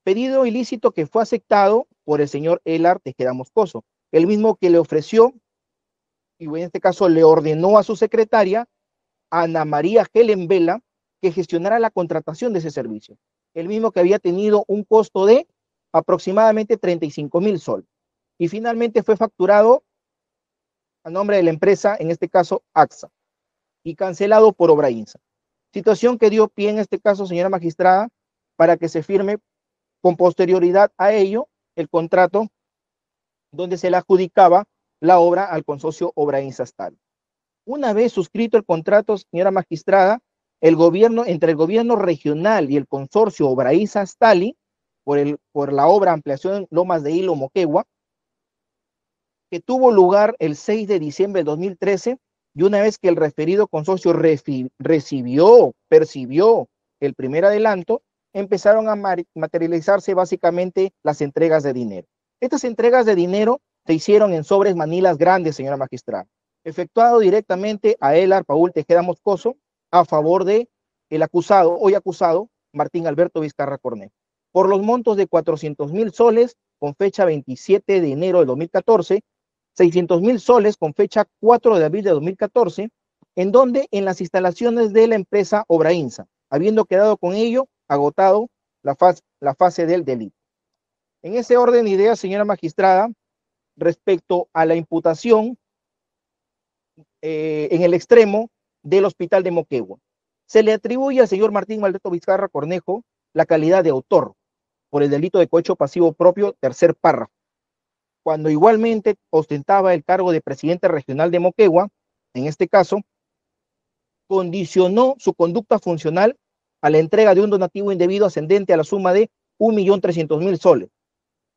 Pedido ilícito que fue aceptado por el señor Elar Tejeda Moscoso, el mismo que le ofreció, y en este caso le ordenó a su secretaria, Ana María Helen Vela, que gestionara la contratación de ese servicio. El mismo que había tenido un costo de aproximadamente 35.000 soles. Y finalmente fue facturado a nombre de la empresa, en este caso AXA, y cancelado por Obrainsa. Situación que dio pie en este caso, señora magistrada, para que se firme con posterioridad a ello el contrato donde se le adjudicaba la obra al consorcio Obrainsa Stali. Una vez suscrito el contrato, señora magistrada, entre el gobierno regional y el consorcio Obrainsa Stali, por la obra Ampliación Lomas de Hilo Moquegua, que tuvo lugar el 6 de diciembre de 2013, y una vez que el referido consorcio percibió el primer adelanto, empezaron a materializarse básicamente las entregas de dinero. Estas entregas de dinero se hicieron en sobres manilas grandes, señora magistrada, efectuado directamente a Elar Paul Tejeda Moscoso a favor de el acusado, hoy acusado, Martín Alberto Vizcarra Cornejo, por los montos de 400.000 soles con fecha 27 de enero de 2014, 600.000 soles con fecha 4 de abril de 2014, en donde en las instalaciones de la empresa Obrainsa, habiendo quedado con ello agotado la fase del delito. En ese orden de ideas, señora magistrada, respecto a la imputación en el extremo del hospital de Moquegua, se le atribuye al señor Martín Alberto Vizcarra Cornejo la calidad de autor por el delito de cohecho pasivo propio, tercer párrafo, cuando igualmente ostentaba el cargo de presidente regional de Moquegua. En este caso, condicionó su conducta funcional a la entrega de un donativo indebido ascendente a la suma de 1.300.000 soles.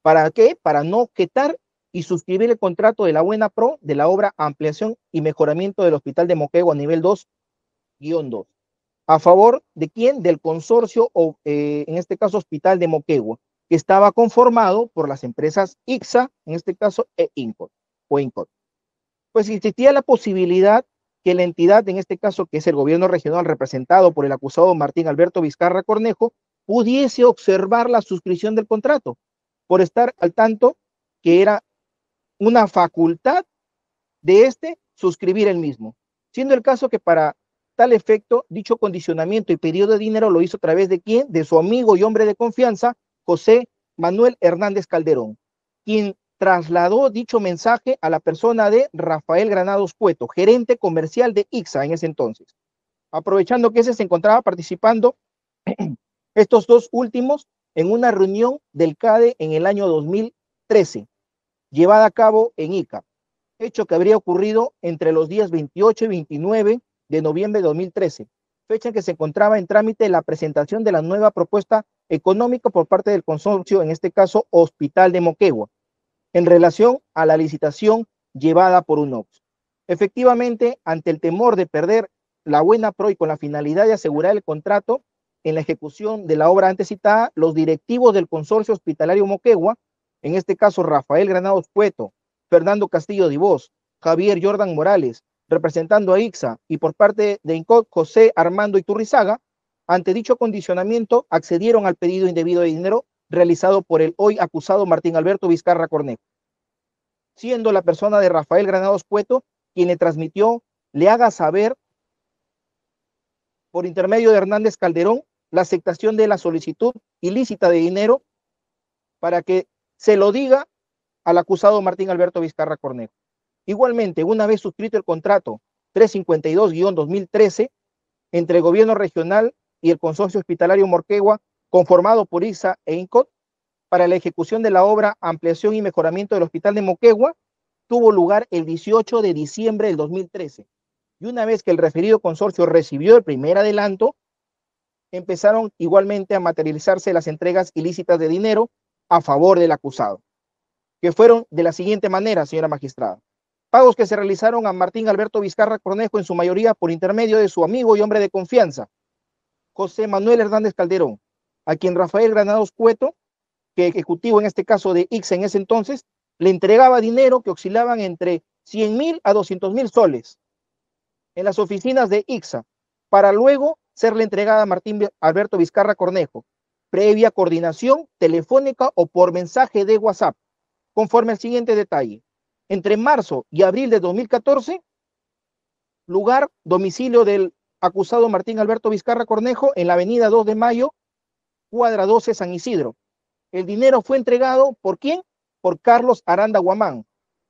¿Para qué? Para no objetar y suscribir el contrato de la buena pro de la obra Ampliación y Mejoramiento del Hospital de Moquegua nivel 2-2. ¿A favor de quién? Del consorcio, en este caso Hospital de Moquegua, que estaba conformado por las empresas ICSA, en este caso, e INCOT. Pues existía la posibilidad que la entidad, en este caso, que es el gobierno regional representado por el acusado Martín Alberto Vizcarra Cornejo, pudiese observar la suscripción del contrato, por estar al tanto que era una facultad de suscribir el mismo, siendo el caso que para tal efecto, dicho condicionamiento y pedido de dinero lo hizo a través de quién, de su amigo y hombre de confianza, José Manuel Hernández Calderón, quien trasladó dicho mensaje a la persona de Rafael Granados Cueto, gerente comercial de ICSA en ese entonces, aprovechando que ese se encontraba participando estos dos últimos en una reunión del CADE en el año 2013, llevada a cabo en Ica, hecho que habría ocurrido entre los días 28 y 29 de noviembre de 2013, fecha en que se encontraba en trámite la presentación de la nueva propuesta económica por parte del consorcio, en este caso Hospital de Moquegua, en relación a la licitación llevada por UNOPS. Efectivamente, ante el temor de perder la buena pro y con la finalidad de asegurar el contrato en la ejecución de la obra antes citada, los directivos del consorcio hospitalario Moquegua, en este caso Rafael Granados Cueto, Fernando Castillo Divós, Javier Jordan Morales, representando a ICSA, y por parte de INCOT, José Armando Iturrizaga, ante dicho condicionamiento, accedieron al pedido indebido de dinero realizado por el hoy acusado Martín Alberto Vizcarra Cornejo, siendo la persona de Rafael Granados Cueto quien le transmitió, le haga saber por intermedio de Hernández Calderón la aceptación de la solicitud ilícita de dinero para que se lo diga al acusado Martín Alberto Vizcarra Cornejo. Igualmente, una vez suscrito el contrato 352-2013 entre el gobierno regional y el consorcio hospitalario Moquegua, conformado por ICSA e INCOT, para la ejecución de la obra Ampliación y Mejoramiento del Hospital de Moquegua, tuvo lugar el 18 de diciembre del 2013. Y una vez que el referido consorcio recibió el primer adelanto, empezaron igualmente a materializarse las entregas ilícitas de dinero a favor del acusado, que fueron de la siguiente manera, señora magistrada. Pagos que se realizaron a Martín Alberto Vizcarra Cornejo en su mayoría por intermedio de su amigo y hombre de confianza, José Manuel Hernández Calderón, a quien Rafael Granados Cueto, que ejecutivo en este caso de ICSA en ese entonces, le entregaba dinero que oscilaban entre 100.000 a 200.000 soles en las oficinas de ICSA, para luego serle entregada a Martín Alberto Vizcarra Cornejo, previa coordinación telefónica o por mensaje de WhatsApp, conforme al siguiente detalle. Entre marzo y abril de 2014, lugar, domicilio del acusado Martín Alberto Vizcarra Cornejo en la avenida 2 de Mayo, cuadra 12, San Isidro. El dinero fue entregado, ¿por quién? Por Carlos Aranda Guamán.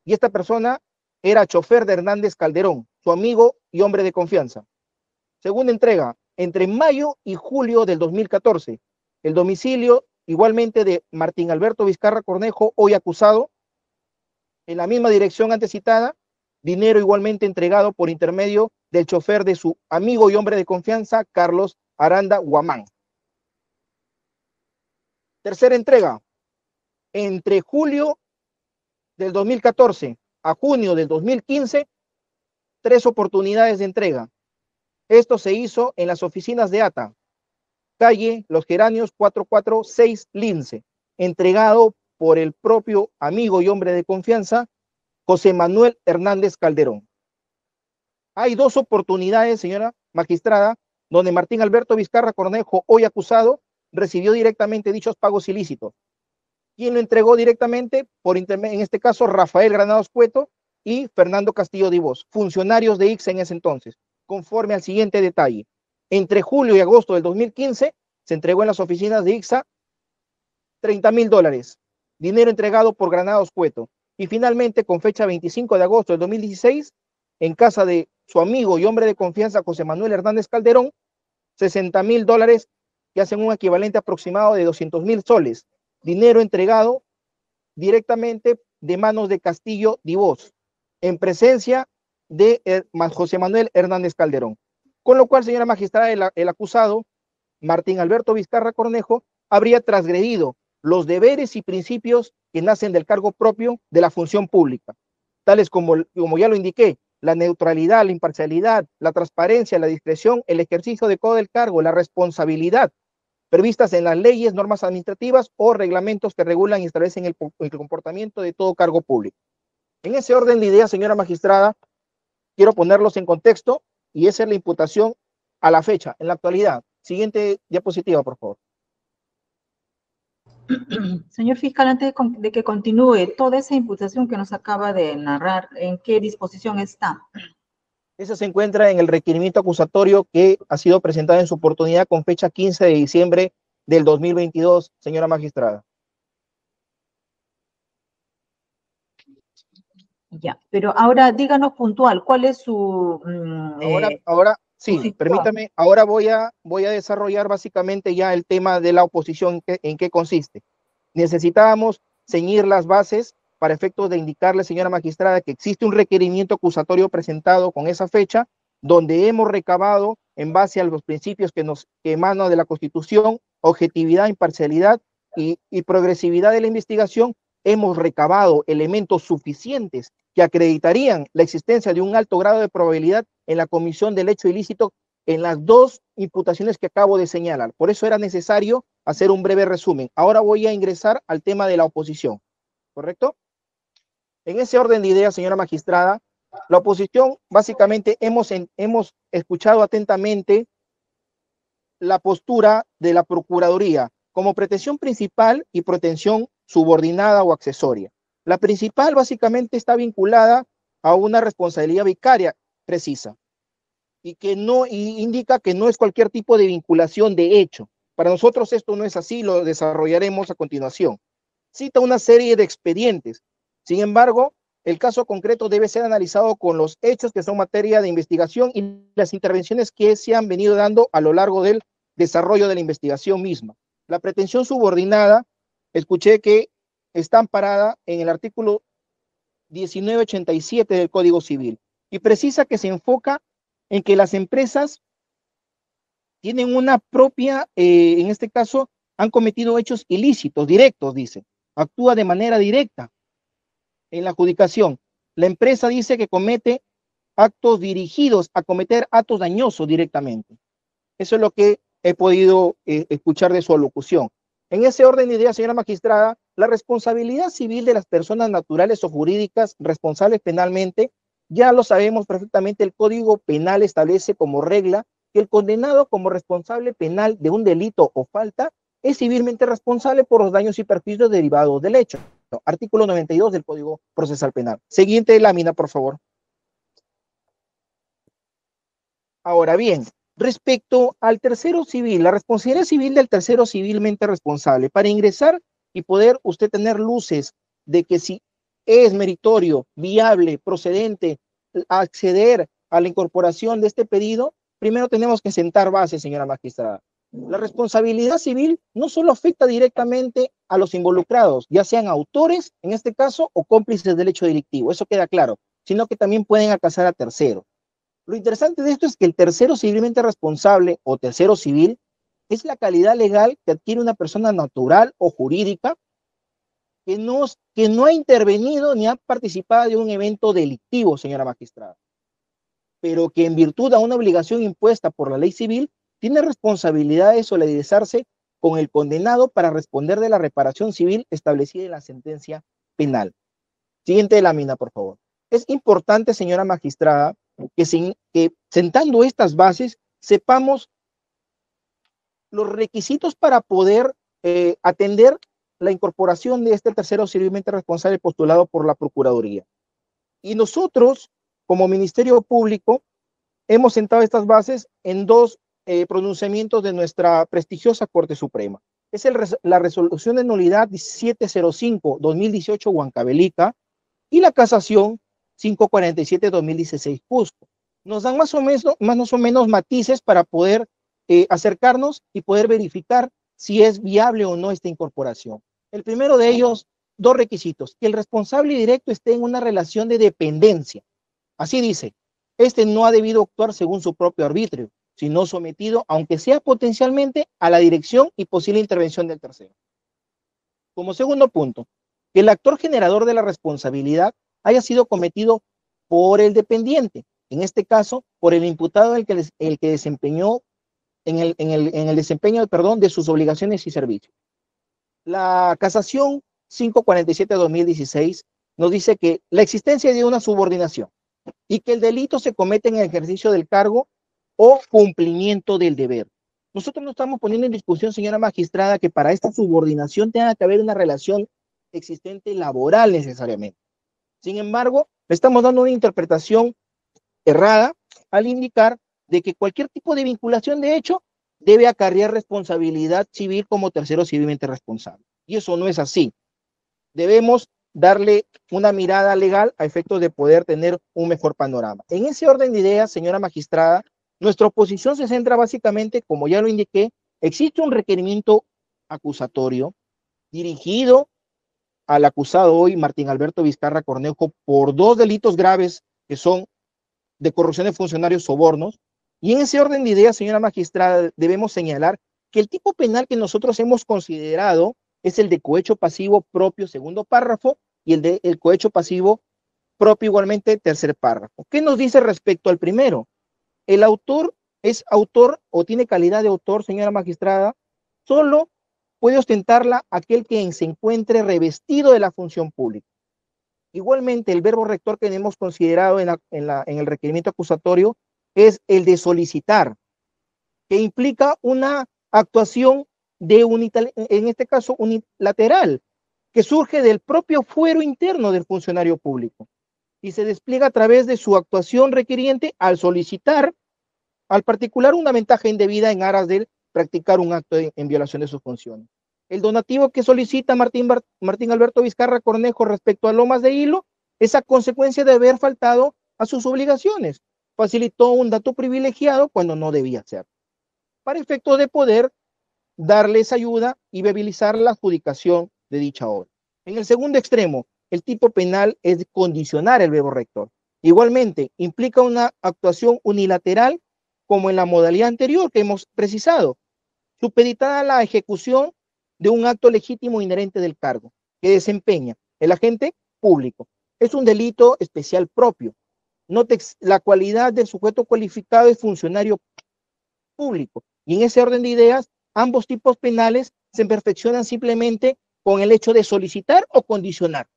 Y esta persona era chofer de Hernández Calderón, su amigo y hombre de confianza. Segunda entrega, entre mayo y julio del 2014, el domicilio igualmente de Martín Alberto Vizcarra Cornejo, hoy acusado, en la misma dirección antes citada, dinero igualmente entregado por intermedio del chofer de su amigo y hombre de confianza, Carlos Aranda Guamán. Tercera entrega, entre julio del 2014 a junio del 2015, 3 oportunidades de entrega. Esto se hizo en las oficinas de ATA, calle Los Geranios 446 Lince, entregado por el propio amigo y hombre de confianza, José Manuel Hernández Calderón. Hay 2 oportunidades, señora magistrada, donde Martín Alberto Vizcarra Cornejo, hoy acusado, recibió directamente dichos pagos ilícitos. ¿Quién lo entregó directamente? En este caso, Rafael Granados Cueto y Fernando Castillo Divos, funcionarios de ICSA en ese entonces, conforme al siguiente detalle. Entre julio y agosto del 2015, se entregó en las oficinas de ICSA $30.000, dinero entregado por Granados Cueto. Y finalmente, con fecha 25 de agosto del 2016, en casa de su amigo y hombre de confianza, José Manuel Hernández Calderón, $60.000, que hacen un equivalente aproximado de 200.000 soles, dinero entregado directamente de manos de Castillo Divos, en presencia de José Manuel Hernández Calderón. Con lo cual, señora magistrada, el acusado, Martín Alberto Vizcarra Cornejo, habría transgredido los deberes y principios que nacen del cargo propio de la función pública, tales como ya lo indiqué, la neutralidad, la imparcialidad, la transparencia, la discreción, el ejercicio adecuado del cargo, la responsabilidad, previstas en las leyes, normas administrativas o reglamentos que regulan y establecen el comportamiento de todo cargo público. En ese orden de ideas, señora magistrada, quiero ponerlos en contexto y esa es la imputación a la fecha, en la actualidad. Siguiente diapositiva, por favor. Señor fiscal, antes de que continúe, toda esa imputación que nos acaba de narrar, ¿en qué disposición está? Esa se encuentra en el requerimiento acusatorio que ha sido presentado en su oportunidad con fecha 15 de diciembre del 2022, señora magistrada. Ya, pero ahora díganos puntual, ¿cuál es su... Ahora, sí, permítame, ahora voy a desarrollar básicamente ya el tema de la oposición, en qué consiste. Necesitábamos ceñir las bases para efectos de indicarle, señora magistrada, que existe un requerimiento acusatorio presentado con esa fecha, donde hemos recabado, en base a los principios que emanan de la Constitución, objetividad, imparcialidad y progresividad de la investigación, hemos recabado elementos suficientes que acreditarían la existencia de un alto grado de probabilidad en la comisión del hecho ilícito en las 2 imputaciones que acabo de señalar. Por eso era necesario hacer un breve resumen. Ahora voy a ingresar al tema de la oposición, ¿correcto? En ese orden de ideas, señora magistrada, la oposición, básicamente, hemos escuchado atentamente la postura de la Procuraduría como pretensión principal y pretensión subordinada o accesoria. La principal, básicamente, está vinculada a una responsabilidad vicaria precisa y indica que no es cualquier tipo de vinculación de hecho. Para nosotros esto no es así, lo desarrollaremos a continuación. Cita una serie de expedientes. Sin embargo, el caso concreto debe ser analizado con los hechos que son materia de investigación y las intervenciones que se han venido dando a lo largo del desarrollo de la investigación misma. La pretensión subordinada, escuché que está amparada en el artículo 1987 del Código Civil, y precisa que se enfoca en que las empresas tienen una propia, en este caso, han cometido hechos ilícitos, directos, dice, actúa de manera directa en la adjudicación. La empresa dice que comete actos dirigidos a cometer actos dañosos directamente. Eso es lo que he podido escuchar de su alocución. En ese orden de ideas, señora magistrada, la responsabilidad civil de las personas naturales o jurídicas responsables penalmente, ya lo sabemos perfectamente, el Código Penal establece como regla que el condenado como responsable penal de un delito o falta es civilmente responsable por los daños y perjuicios derivados del hecho. Artículo 92 del Código Procesal Penal. Siguiente lámina, por favor. Ahora bien, respecto al tercero civil, la responsabilidad civil del tercero civilmente responsable, para ingresar y poder usted tener luces de que si es meritorio, viable, procedente, acceder a la incorporación de este pedido, primero tenemos que sentar bases, señora magistrada. La responsabilidad civil no solo afecta directamente a los involucrados, ya sean autores, en este caso, o cómplices del hecho delictivo, eso queda claro, sino que también pueden alcanzar a terceros. Lo interesante de esto es que el tercero civilmente responsable o tercero civil es la calidad legal que adquiere una persona natural o jurídica que no ha intervenido ni ha participado de un evento delictivo, señora magistrada, pero que en virtud a una obligación impuesta por la ley civil tiene responsabilidad de solidarizarse con el condenado para responder de la reparación civil establecida en la sentencia penal. Siguiente lámina, por favor. Es importante, señora magistrada, que sentando estas bases sepamos los requisitos para poder atender la incorporación de este tercero civilmente responsable postulado por la Procuraduría. Y nosotros, como Ministerio Público, hemos sentado estas bases en dos pronunciamientos de nuestra prestigiosa Corte Suprema. Es la resolución de nulidad 1705-2018 Huancavelica y la casación 547-2016 Cusco. Nos dan más o menos matices para poder acercarnos y poder verificar si es viable o no esta incorporación. El primero de ellos, dos requisitos: que el responsable directo esté en una relación de dependencia. Así dice, este no ha debido actuar según su propio arbitrio, sino sometido, aunque sea potencialmente, a la dirección y posible intervención del tercero. Como segundo punto, que el actor generador de la responsabilidad haya sido cometido por el dependiente, en este caso, por el imputado el que desempeñó en el desempeño de sus obligaciones y servicios. La casación 547-2016 nos dice que la existencia de una subordinación y que el delito se comete en el ejercicio del cargo o cumplimiento del deber. Nosotros no estamos poniendo en discusión, señora magistrada, que para esta subordinación tenga que haber una relación existente laboral necesariamente. Sin embargo, le estamos dando una interpretación errada al indicar de que cualquier tipo de vinculación de hecho debe acarrear responsabilidad civil como tercero civilmente responsable. Y eso no es así. Debemos darle una mirada legal a efectos de poder tener un mejor panorama. En ese orden de ideas, señora magistrada, nuestra oposición se centra básicamente, como ya lo indiqué, existe un requerimiento acusatorio dirigido al acusado hoy, Martín Alberto Vizcarra Cornejo, por dos delitos graves que son de corrupción de funcionarios, sobornos. Y en ese orden de ideas, señora magistrada, debemos señalar que el tipo penal que nosotros hemos considerado es el de cohecho pasivo propio, segundo párrafo, y el cohecho pasivo propio igualmente, tercer párrafo. ¿Qué nos dice respecto al primero? El autor es autor o tiene calidad de autor, señora magistrada, solo puede ostentarla aquel que se encuentre revestido de la función pública. Igualmente, el verbo rector que hemos considerado en el requerimiento acusatorio es el de solicitar, que implica una actuación en este caso unilateral, que surge del propio fuero interno del funcionario público y se despliega a través de su actuación requiriente al solicitar al particular una ventaja indebida en aras de practicar un acto en violación de sus funciones. El donativo que solicita Martín Alberto Vizcarra Cornejo respecto a Lomas de Hilo es a consecuencia de haber faltado a sus obligaciones. Facilitó un dato privilegiado cuando no debía ser, para efecto de poder darles ayuda y viabilizar la adjudicación de dicha obra. En el segundo extremo, el tipo penal es condicionar el verbo rector. Igualmente, implica una actuación unilateral como en la modalidad anterior que hemos precisado, supeditada a la ejecución de un acto legítimo inherente del cargo que desempeña el agente público. Es un delito especial propio. La cualidad del sujeto cualificado es funcionario público. Y en ese orden de ideas, ambos tipos penales se perfeccionan simplemente con el hecho de solicitar o condicionar.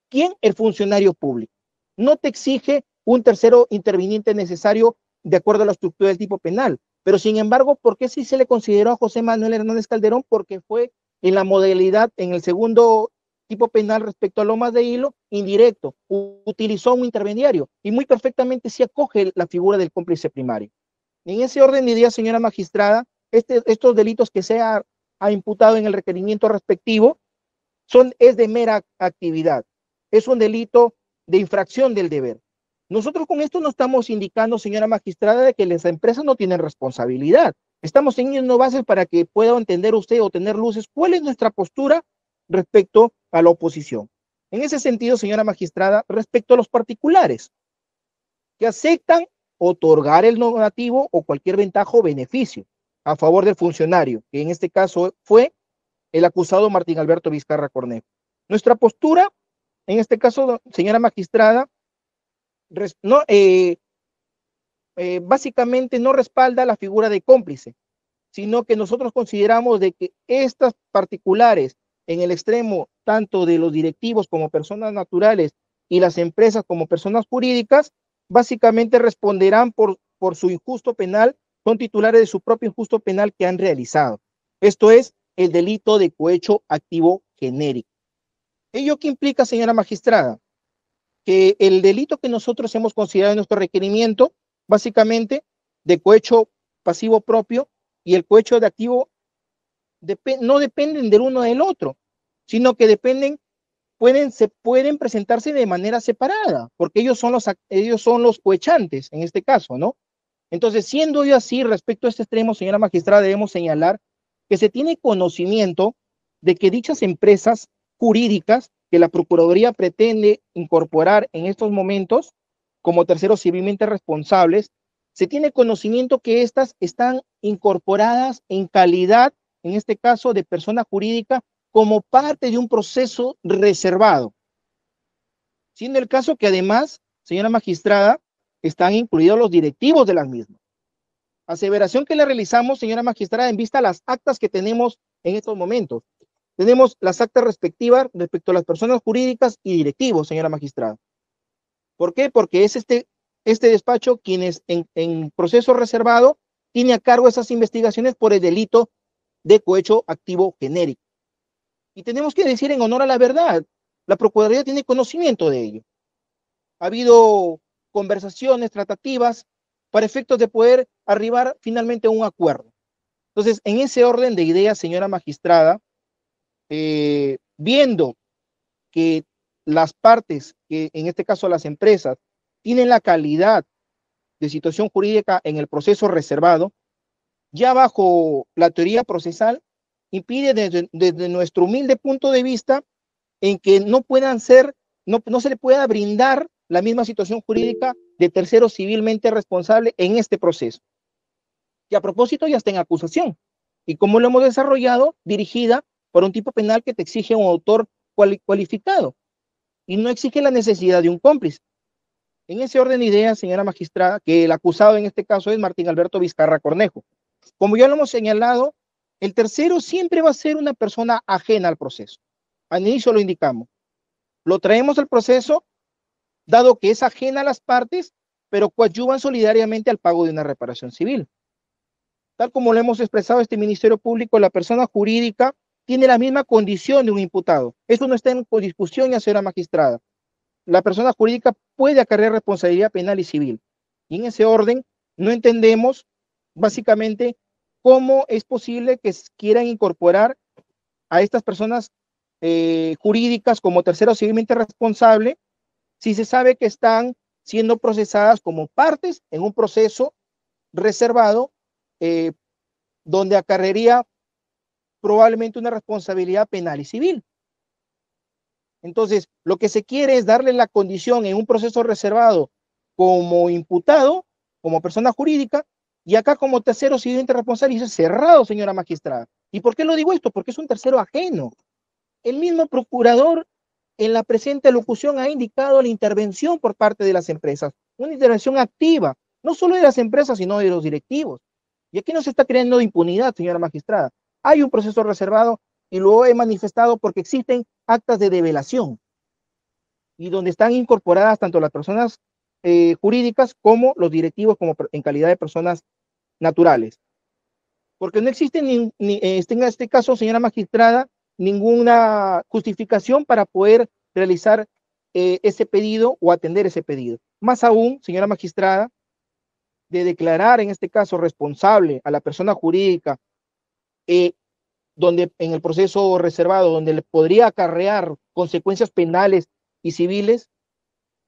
¿Quién? El funcionario público. No te exige un tercero interviniente necesario de acuerdo a la estructura del tipo penal. Pero sin embargo, ¿por qué sí se le consideró a José Manuel Hernández Calderón? Porque fue en la modalidad, en el segundo tipo penal respecto a Lomas de Hilo, indirecto, utilizó un intermediario y muy perfectamente se acoge la figura del cómplice primario. En ese orden de ideas, señora magistrada, estos delitos que se ha imputado en el requerimiento respectivo es de mera actividad, es un delito de infracción del deber. Nosotros con esto no estamos indicando, señora magistrada, de que las empresas no tienen responsabilidad. Estamos teniendo bases para que pueda entender usted o tener luces cuál es nuestra postura respecto a la oposición. En ese sentido, señora magistrada, respecto a los particulares que aceptan otorgar el donativo o cualquier ventaja o beneficio a favor del funcionario, que en este caso fue el acusado Martín Alberto Vizcarra Cornejo. Nuestra postura, en este caso, señora magistrada, básicamente no respalda la figura de cómplice, sino que nosotros consideramos de que estas particulares, en el extremo tanto de los directivos como personas naturales y las empresas como personas jurídicas, básicamente responderán por su injusto penal, son titulares de su propio injusto penal que han realizado. Esto es el delito de cohecho activo genérico. ¿Ello qué implica, señora magistrada? Que el delito que nosotros hemos considerado en nuestro requerimiento, básicamente, de cohecho pasivo propio y el cohecho de activo no dependen del uno del otro, sino que se pueden presentarse de manera separada, porque ellos son los cohechantes en este caso, ¿no? Entonces, siendo yo así, respecto a este extremo, señora magistrada, debemos señalar que se tiene conocimiento de que dichas empresas jurídicas que la Procuraduría pretende incorporar en estos momentos como terceros civilmente responsables, se tiene conocimiento que estas están incorporadas en calidad, en este caso, de persona jurídica como parte de un proceso reservado, siendo el caso que además, señora magistrada, están incluidos los directivos de las mismas. Aseveración que le realizamos, señora magistrada, en vista a las actas que tenemos en estos momentos. Tenemos las actas respectivas respecto a las personas jurídicas y directivos, señora magistrada. ¿Por qué? Porque es este despacho quienes en proceso reservado tiene a cargo esas investigaciones por el delito de cohecho activo genérico. Y tenemos que decir en honor a la verdad, la Procuraduría tiene conocimiento de ello. Ha habido conversaciones, tratativas, para efectos de poder arribar finalmente a un acuerdo. Entonces, en ese orden de ideas, señora magistrada, viendo que las partes, que en este caso las empresas, tienen la calidad de situación jurídica en el proceso reservado, ya bajo la teoría procesal, impide desde nuestro humilde punto de vista en que no se le pueda brindar la misma situación jurídica de tercero civilmente responsable en este proceso, que a propósito ya está en acusación, y como lo hemos desarrollado, dirigida por un tipo penal que te exige un autor cualificado, y no exige la necesidad de un cómplice. En ese orden de ideas, señora magistrada, que el acusado en este caso es Martín Alberto Vizcarra Cornejo. Como ya lo hemos señalado, el tercero siempre va a ser una persona ajena al proceso. Al inicio lo indicamos. Lo traemos al proceso, dado que es ajena a las partes, pero coadyuvan solidariamente al pago de una reparación civil. Tal como lo hemos expresado este Ministerio Público, la persona jurídica tiene la misma condición de un imputado. Eso no está en discusión, ya señora magistrada. La persona jurídica puede acarrear responsabilidad penal y civil. Y en ese orden no entendemos básicamente cómo es posible que quieran incorporar a estas personas jurídicas como tercero civilmente responsable si se sabe que están siendo procesadas como partes en un proceso reservado donde acarrearía probablemente una responsabilidad penal y civil. Entonces, lo que se quiere es darle la condición en un proceso reservado como imputado, como persona jurídica, y acá como tercero civilmente responsable, y eso es cerrado, señora magistrada. ¿Y por qué lo digo esto? Porque es un tercero ajeno. El mismo procurador en la presente locución ha indicado la intervención por parte de las empresas, una intervención activa, no solo de las empresas, sino de los directivos. Y aquí no se está creando impunidad, señora magistrada. Hay un proceso reservado y lo he manifestado porque existen actas de develación y donde están incorporadas tanto las personas jurídicas como los directivos como en calidad de personas naturales. Porque no existe en este caso, señora magistrada, ninguna justificación para poder realizar ese pedido o atender ese pedido. Más aún, señora magistrada, de declarar en este caso responsable a la persona jurídica donde en el proceso reservado, donde le podría acarrear consecuencias penales y civiles,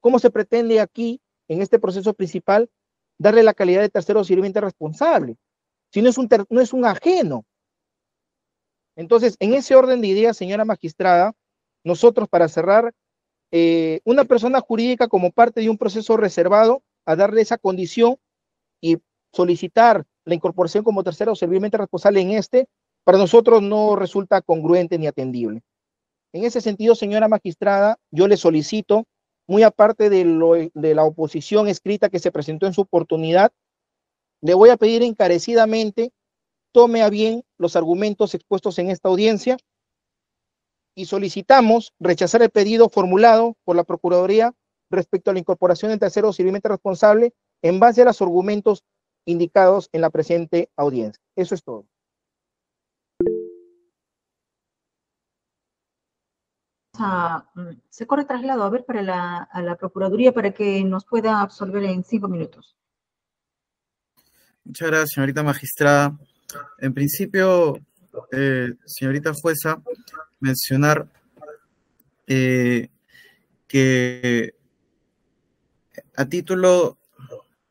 ¿cómo se pretende aquí, en este proceso principal, darle la calidad de tercero civilmente responsable? Si no es un ajeno. Entonces, en ese orden de ideas, señora magistrada, nosotros para cerrar, una persona jurídica como parte de un proceso reservado, a darle esa condición y solicitar la incorporación como tercero civilmente responsable en para nosotros no resulta congruente ni atendible. En ese sentido, señora magistrada, yo le solicito, muy aparte de la oposición escrita que se presentó en su oportunidad, le voy a pedir encarecidamente tome a bien los argumentos expuestos en esta audiencia y solicitamos rechazar el pedido formulado por la Procuraduría respecto a la incorporación del tercero civilmente responsable en base a los argumentos indicados en la presente audiencia. Eso es todo. Se corre traslado, a ver, a la Procuraduría para que nos pueda absolver en 5 minutos. Muchas gracias, señorita magistrada. En principio, señorita jueza, mencionar que a título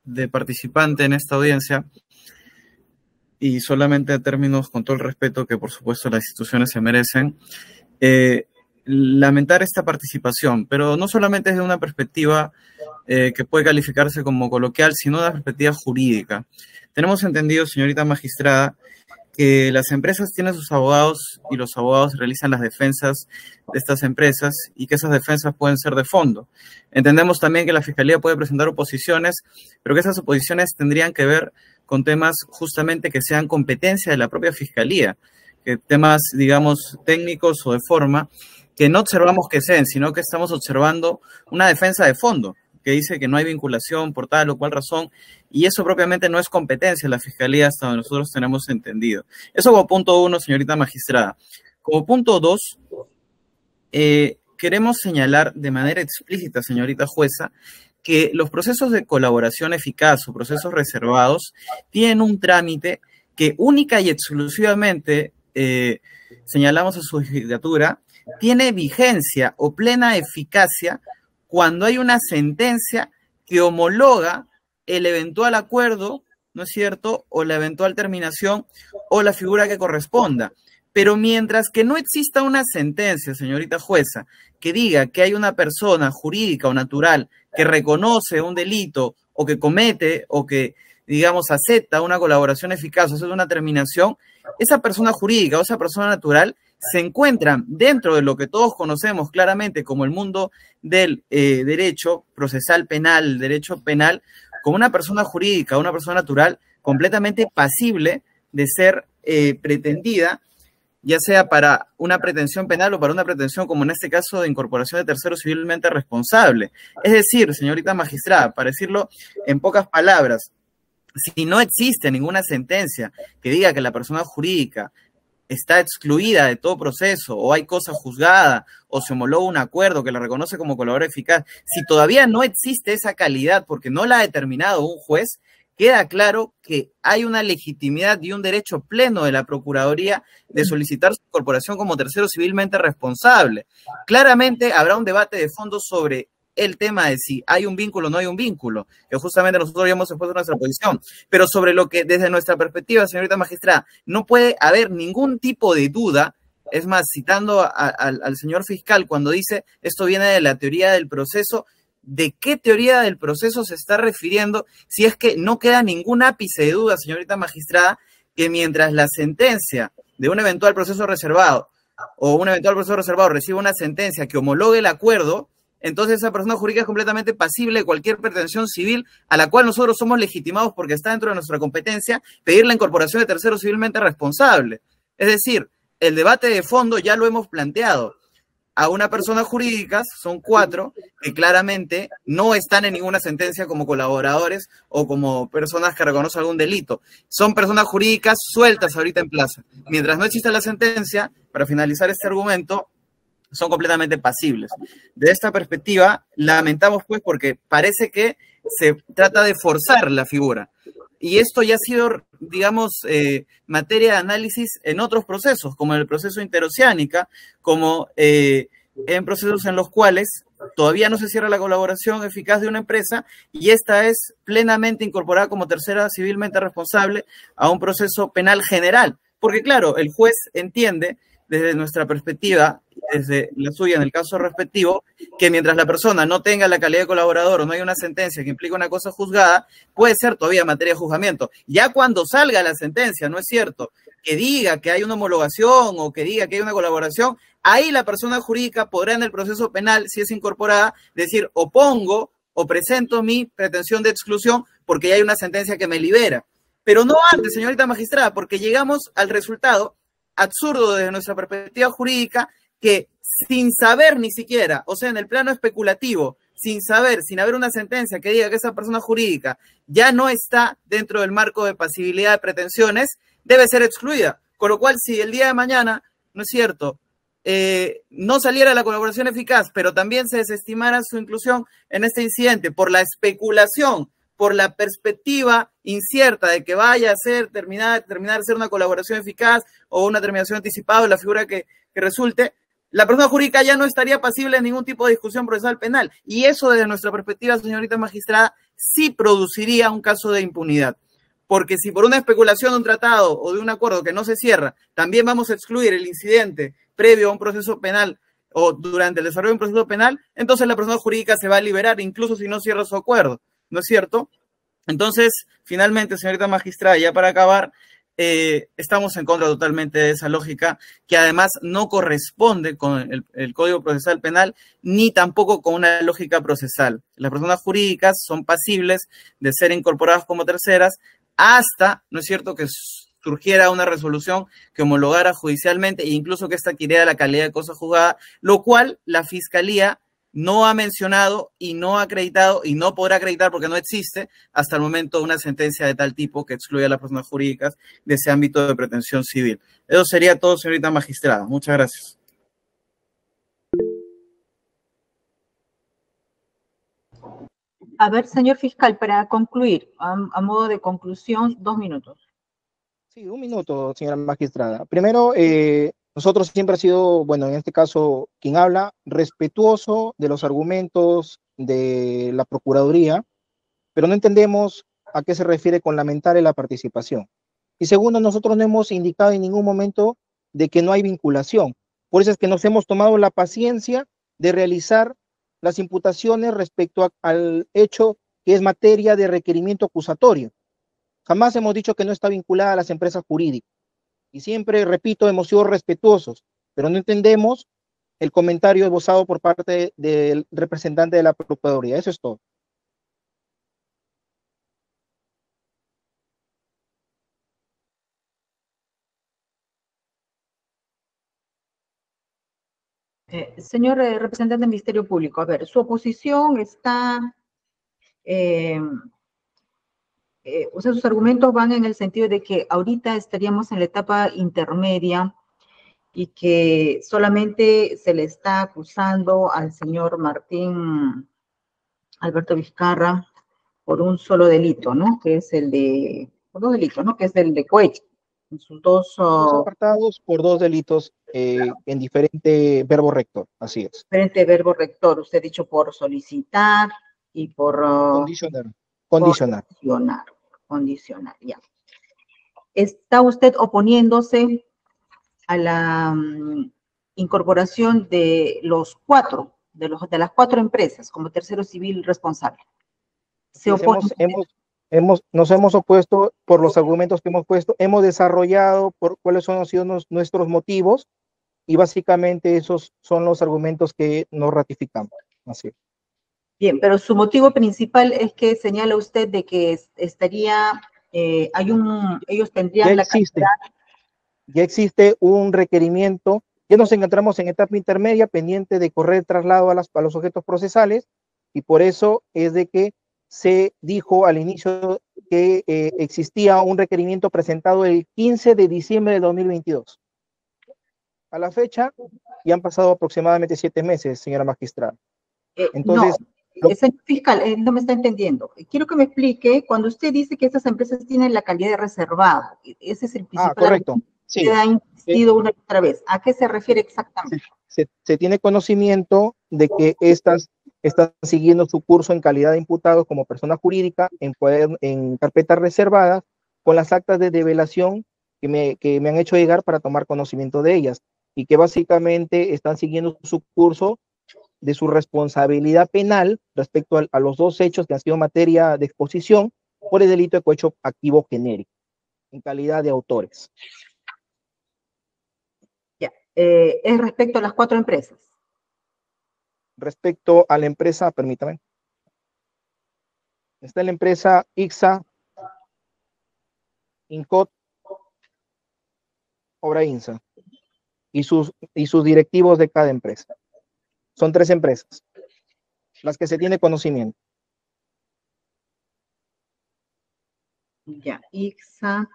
de participante en esta audiencia, y solamente a términos con todo el respeto que por supuesto las instituciones se merecen, lamentar esta participación, pero no solamente desde una perspectiva que puede calificarse como coloquial, sino una perspectiva jurídica. Tenemos entendido, señorita magistrada, que las empresas tienen sus abogados y los abogados realizan las defensas de estas empresas y que esas defensas pueden ser de fondo. Entendemos también que la Fiscalía puede presentar oposiciones, pero que esas oposiciones tendrían que ver con temas justamente que sean competencia de la propia Fiscalía, que temas, digamos, técnicos o de forma, que no observamos que sean, sino que estamos observando una defensa de fondo, que dice que no hay vinculación por tal o cual razón, y eso propiamente no es competencia de la Fiscalía hasta donde nosotros tenemos entendido. Eso como punto 1, señorita magistrada. Como punto 2, queremos señalar de manera explícita, señorita jueza, que los procesos de colaboración eficaz o procesos reservados tienen un trámite que única y exclusivamente, señalamos en su judicatura, tiene vigencia o plena eficacia cuando hay una sentencia que homologa el eventual acuerdo, ¿no es cierto?, o la eventual terminación o la figura que corresponda. Pero mientras que no exista una sentencia, señorita jueza, que diga que hay una persona jurídica o natural que reconoce un delito o que comete o que, digamos, acepta una colaboración eficaz o hace una terminación, esa persona jurídica o esa persona natural se encuentran dentro de lo que todos conocemos claramente como el mundo del derecho procesal penal, el derecho penal, como una persona jurídica, una persona natural completamente pasible de ser pretendida, ya sea para una pretensión penal o para una pretensión, como en este caso, de incorporación de tercero civilmente responsable. Es decir, señorita magistrada, para decirlo en pocas palabras, si no existe ninguna sentencia que diga que la persona jurídica está excluida de todo proceso, o hay cosa juzgada, o se homologa un acuerdo que la reconoce como colaborador eficaz, si todavía no existe esa calidad porque no la ha determinado un juez, queda claro que hay una legitimidad y un derecho pleno de la Procuraduría de solicitar su incorporación como tercero civilmente responsable. Claramente habrá un debate de fondo sobre el tema de si hay un vínculo o no hay un vínculo, que justamente nosotros ya hemos expuesto nuestra posición, pero sobre lo que desde nuestra perspectiva, señorita magistrada, no puede haber ningún tipo de duda Es más, citando al señor fiscal cuando dice esto viene de la teoría del proceso, ¿de qué teoría del proceso se está refiriendo? Si es que no queda ningún ápice de duda, señorita magistrada, que mientras la sentencia de un eventual proceso reservado o un eventual proceso reservado reciba una sentencia que homologue el acuerdo, entonces esa persona jurídica es completamente pasible de cualquier pretensión civil a la cual nosotros somos legitimados porque está dentro de nuestra competencia pedir la incorporación de tercero civilmente responsable. Es decir, el debate de fondo ya lo hemos planteado. A una persona jurídica, son 4, que claramente no están en ninguna sentencia como colaboradores o como personas que reconocen algún delito. Son personas jurídicas sueltas ahorita en plaza. Mientras no exista la sentencia, para finalizar este argumento, son completamente pasibles. De esta perspectiva, lamentamos pues porque parece que se trata de forzar la figura. Y esto ya ha sido, digamos, materia de análisis en otros procesos, como en el proceso interoceánica, como en procesos en los cuales todavía no se cierra la colaboración eficaz de una empresa y esta es plenamente incorporada como tercera civilmente responsable a un proceso penal general. Porque claro, el juez entiende desde nuestra perspectiva, desde la suya en el caso respectivo, que mientras la persona no tenga la calidad de colaborador o no hay una sentencia que implique una cosa juzgada, puede ser todavía materia de juzgamiento. Ya cuando salga la sentencia, ¿no es cierto?, que diga que hay una homologación o que diga que hay una colaboración, ahí la persona jurídica podrá en el proceso penal, si es incorporada, decir opongo o presento mi pretensión de exclusión porque ya hay una sentencia que me libera. Pero no antes, señorita magistrada, porque llegamos al resultado absurdo desde nuestra perspectiva jurídica que sin saber ni siquiera, o sea, en el plano especulativo, sin saber, sin haber una sentencia que diga que esa persona jurídica ya no está dentro del marco de pasibilidad de pretensiones, debe ser excluida. Con lo cual, si el día de mañana, ¿no es cierto?, no saliera la colaboración eficaz, pero también se desestimara su inclusión en este incidente por la especulación, por la perspectiva incierta de que vaya a ser terminar de ser una colaboración eficaz o una terminación anticipada de la figura que resulte, la persona jurídica ya no estaría pasible de ningún tipo de discusión procesal penal. Y eso, desde nuestra perspectiva, señorita magistrada, sí produciría un caso de impunidad. Porque si por una especulación de un tratado o de un acuerdo que no se cierra, también vamos a excluir el incidente previo a un proceso penal o durante el desarrollo de un proceso penal, entonces la persona jurídica se va a liberar, incluso si no cierra su acuerdo. ¿No es cierto? Entonces, finalmente, señorita magistrada, ya para acabar, estamos en contra totalmente de esa lógica, que además no corresponde con el Código Procesal Penal, ni tampoco con una lógica procesal. Las personas jurídicas son pasibles de ser incorporadas como terceras hasta, ¿no es cierto?, que surgiera una resolución que homologara judicialmente e incluso que esta adquiriera la calidad de cosa juzgada, lo cual la Fiscalía no ha mencionado y no ha acreditado y no podrá acreditar porque no existe hasta el momento una sentencia de tal tipo que excluya a las personas jurídicas de ese ámbito de pretensión civil. Eso sería todo, señorita magistrada. Muchas gracias. A ver, señor fiscal, para concluir, a modo de conclusión, 2 minutos. Sí, 1 minuto, señora magistrada. Primero, nosotros siempre ha sido, bueno, en este caso, quien habla, respetuoso de los argumentos de la Procuraduría, pero no entendemos a qué se refiere con lamentable la participación. Y segundo, nosotros no hemos indicado en ningún momento de que no hay vinculación. Por eso es que nos hemos tomado la paciencia de realizar las imputaciones respecto al hecho que es materia de requerimiento acusatorio. Jamás hemos dicho que no está vinculada a las empresas jurídicas. Y siempre, repito, hemos sido respetuosos, pero no entendemos el comentario esbozado por parte del representante de la Procuraduría. Eso es todo. Señor representante del Ministerio Público, a ver, su oposición está, o sea, sus argumentos van en el sentido de que ahorita estaríamos en la etapa intermedia y que solamente se le está acusando al señor Martín Alberto Vizcarra por un solo delito, ¿no? Que es el de, por 2 delitos, ¿no? Que es el de cohecho. En sus dos apartados por 2 delitos en diferente verbo rector, así es. Diferente verbo rector, usted ha dicho por solicitar y por condicionar, ya. ¿Está usted oponiéndose a la incorporación de de las cuatro empresas como tercero civil responsable. Se opone. Nos hemos opuesto por los argumentos que hemos puesto, hemos desarrollado por cuáles han sido nuestros motivos y básicamente esos son los argumentos que nos ratificamos. Así. Bien, pero su motivo principal es que señala usted de que estaría, ellos tendrían la cantidad. Ya existe un requerimiento, ya nos encontramos en etapa intermedia pendiente de correr traslado a los objetos procesales y por eso es de que se dijo al inicio que existía un requerimiento presentado el 15 de diciembre de 2022. A la fecha, ya han pasado aproximadamente 7 meses, señora magistrada. Entonces, señor fiscal, no me está entendiendo. Quiero que me explique, cuando usted dice que estas empresas tienen la calidad de reservado, ese es el principal. Correcto. Sí. Ha insistido una y otra vez. ¿A qué se refiere exactamente? Se tiene conocimiento de que estas están siguiendo su curso en calidad de imputados como persona jurídica en carpetas reservadas con las actas de develación que me han hecho llegar para tomar conocimiento de ellas y que básicamente están siguiendo su curso de su responsabilidad penal respecto a los dos hechos que han sido materia de exposición por el delito de cohecho activo genérico en calidad de autores. Ya, es respecto a las cuatro empresas. Respecto a la empresa, permítame. Está la empresa ICSA, INCOT, Obrainsa y sus directivos de cada empresa. Son 3 empresas, las que se tiene conocimiento. Ya, ICSA.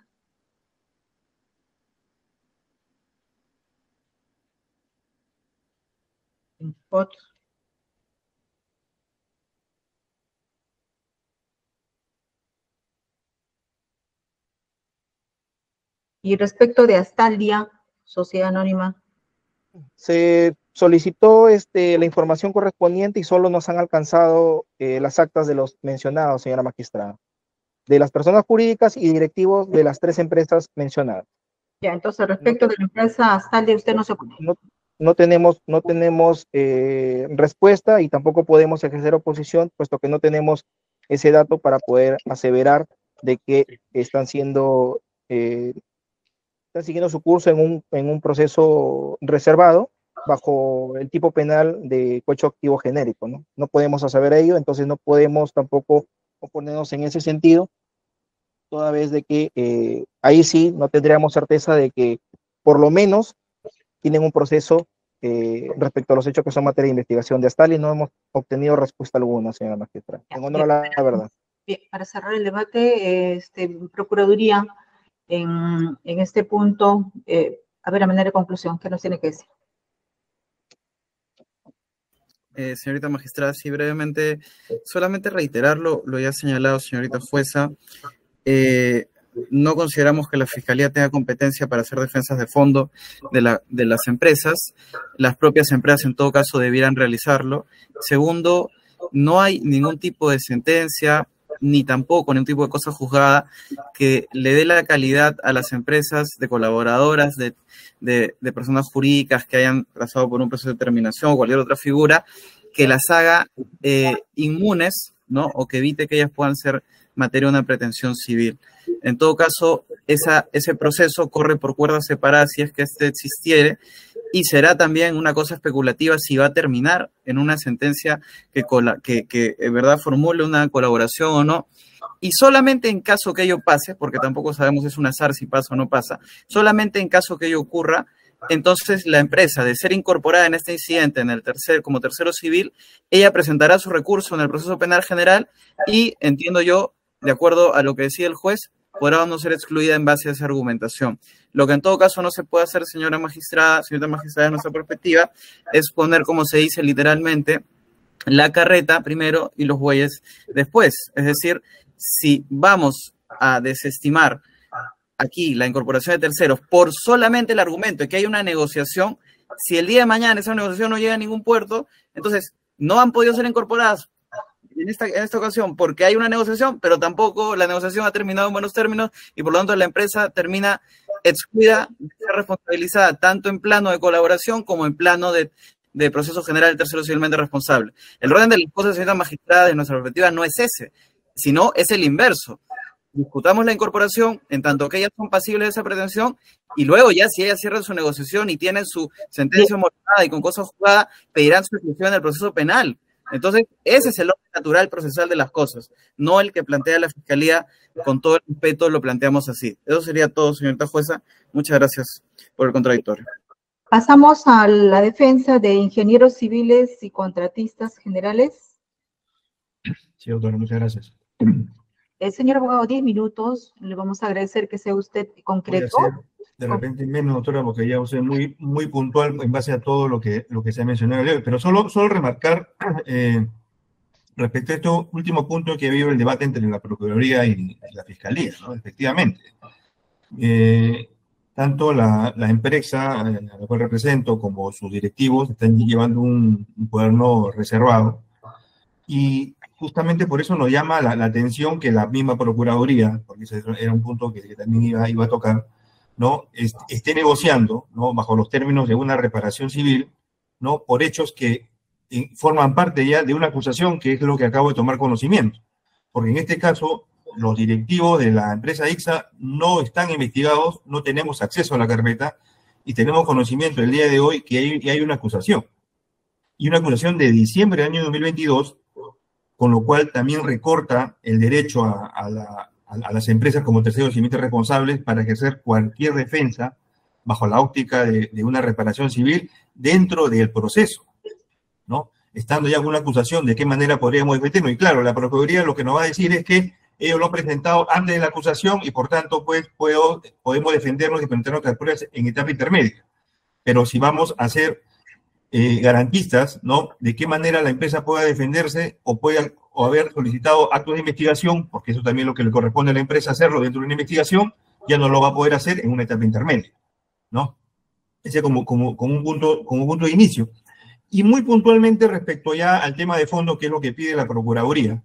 INCOT. Y respecto de Astaldia, Sociedad Anónima. Se solicitó la información correspondiente y solo nos han alcanzado las actas de los mencionados, señora magistrada, de las personas jurídicas y directivos de las 3 empresas mencionadas. Ya, entonces respecto de la empresa Astaldia, usted no se opone. No tenemos respuesta y tampoco podemos ejercer oposición, puesto que no tenemos ese dato para poder aseverar de que están siguiendo su curso en un proceso reservado bajo el tipo penal de cohecho activo genérico, ¿no? No podemos saber ello, entonces no podemos tampoco oponernos en ese sentido, toda vez de que ahí sí no tendríamos certeza de que por lo menos tienen un proceso respecto a los hechos que son materia de investigación de Astaldia y no hemos obtenido respuesta alguna, señora magistrada. En honor a la verdad. Bien, para cerrar el debate, Procuraduría, en este punto, a ver, a manera de conclusión, ¿qué nos tiene que decir? Señorita magistrada, sí, brevemente, solamente reiterar lo ya señalado, señorita jueza. No consideramos que la Fiscalía tenga competencia para hacer defensas de fondo de las empresas. Las propias empresas, en todo caso, debieran realizarlo. Segundo, no hay ningún tipo de sentencia, ni tampoco ningún tipo de cosa juzgada que le dé la calidad a las empresas de colaboradoras, de personas jurídicas que hayan pasado por un proceso de terminación o cualquier otra figura, que las haga inmunes, ¿no? O que evite que ellas puedan ser materia de una pretensión civil. En todo caso, ese proceso corre por cuerdas separadas si es que existiere, y será también una cosa especulativa si va a terminar en una sentencia que en verdad formule una colaboración o no. Y solamente en caso que ello pase, porque tampoco sabemos es un azar si pasa o no pasa, solamente en caso que ello ocurra, entonces la empresa, de ser incorporada en este incidente como tercero civil, ella presentará su recurso en el proceso penal general y, entiendo yo, de acuerdo a lo que decía el juez, podrá no ser excluida en base a esa argumentación. Lo que en todo caso no se puede hacer, señorita magistrada, de nuestra perspectiva, es poner, como se dice literalmente, la carreta primero y los bueyes después. Es decir, si vamos a desestimar aquí la incorporación de terceros por solamente el argumento de que hay una negociación, si el día de mañana esa negociación no llega a ningún puerto, entonces no han podido ser incorporadas en esta ocasión porque hay una negociación, pero tampoco la negociación ha terminado en buenos términos y por lo tanto la empresa termina excluida de ser responsabilizada tanto en plano de colaboración como en plano de proceso general del tercero civilmente responsable. El orden de las cosas, señorita magistrada, de nuestra perspectiva no es ese, sino es el inverso. Discutamos la incorporación en tanto que ellas son pasibles de esa pretensión y luego ya si ellas cierran su negociación y tienen su sentencia homologada y con cosa juzgada, pedirán su exclusión en el proceso penal. Entonces, ese es el orden natural procesal de las cosas, no el que plantea la Fiscalía. Con todo el respeto lo planteamos así. Eso sería todo, señorita jueza. Muchas gracias por el contradictorio. Pasamos a la defensa de ingenieros civiles y contratistas generales. Sí, doctora, muchas gracias. Señor abogado, 10 minutos. Le vamos a agradecer que sea usted concreto. Voy a hacer de repente menos, doctora, porque ya usted muy, muy puntual en base a todo lo que se ha mencionado hoy. Pero solo remarcar respecto a este último punto que ha habido el debate entre la Procuraduría y la Fiscalía, ¿no? Efectivamente. Tanto la empresa a la cual represento como sus directivos están llevando un cuaderno reservado y justamente por eso nos llama la atención que la misma Procuraduría, porque ese era un punto que también iba a tocar, ¿no? Esté negociando, ¿no? Bajo los términos de una reparación civil, ¿no? Por hechos que forman parte ya de una acusación que es lo que acabo de tomar conocimiento. Porque en este caso, los directivos de la empresa ICSA no están investigados, no tenemos acceso a la carpeta y tenemos conocimiento el día de hoy que hay una acusación. Y una acusación de diciembre del año 2022, con lo cual también recorta el derecho a las empresas como terceros civiles responsables para ejercer cualquier defensa bajo la óptica de una reparación civil dentro del proceso, ¿no? Estando ya con una acusación, ¿de qué manera podríamos defendernos? Y claro, la Procuraduría lo que nos va a decir es que ellos lo han presentado antes de la acusación y por tanto pues podemos defendernos y presentarnos las pruebas en etapa intermedia. Pero si vamos a ser garantistas, ¿no? De qué manera la empresa pueda defenderse o haber solicitado actos de investigación, porque eso también es lo que le corresponde a la empresa hacerlo dentro de una investigación, ya no lo va a poder hacer en una etapa intermedia, ¿no? Ese como un punto de inicio. Y muy puntualmente respecto ya al tema de fondo, que es lo que pide la Procuraduría,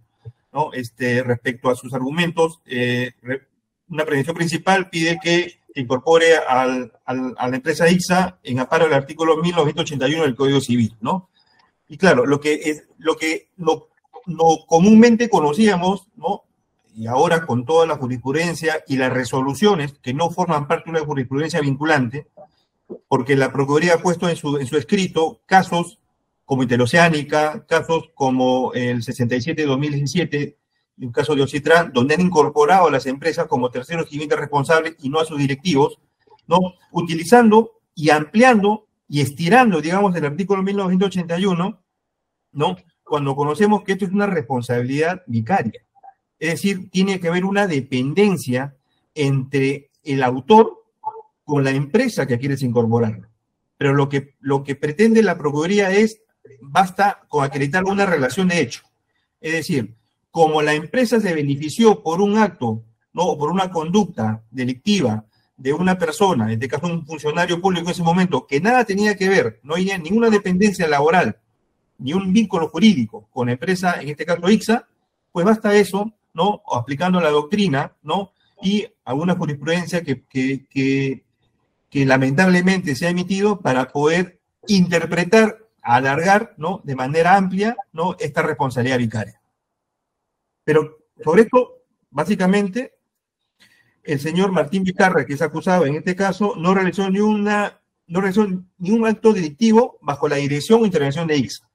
¿no? Respecto a sus argumentos, una prevención principal pide que se incorpore a la empresa ICSA en amparo del artículo 1981 del Código Civil, ¿no? Y claro, lo que no comúnmente conocíamos, ¿no? Y ahora con toda la jurisprudencia y las resoluciones que no forman parte de una jurisprudencia vinculante, porque la Procuraduría ha puesto en su escrito casos como Interoceánica, casos como el 67-2017, un caso de Ocitran, donde han incorporado a las empresas como terceros civiles responsables y no a sus directivos, ¿no? Utilizando y ampliando y estirando, digamos, el artículo 1981, ¿no? Cuando conocemos que esto es una responsabilidad vicaria. Es decir, tiene que haber una dependencia entre el autor con la empresa que quieres incorporar. Pero lo que pretende la Procuraduría basta con acreditar una relación de hecho. Es decir, como la empresa se benefició por un acto, ¿no? O por una conducta delictiva de una persona, en este caso un funcionario público en ese momento, que nada tenía que ver, no había ninguna dependencia laboral, ni un vínculo jurídico con la empresa, en este caso ICSA, pues basta eso, ¿no? O aplicando la doctrina, ¿no? Y alguna jurisprudencia que lamentablemente se ha emitido para poder interpretar, alargar, ¿no? De manera amplia, ¿no? Esta responsabilidad vicaria. Pero sobre esto, básicamente, el señor Martín Vizcarra, que es acusado en este caso, no realizó ni un acto delictivo bajo la dirección o intervención de ICSA.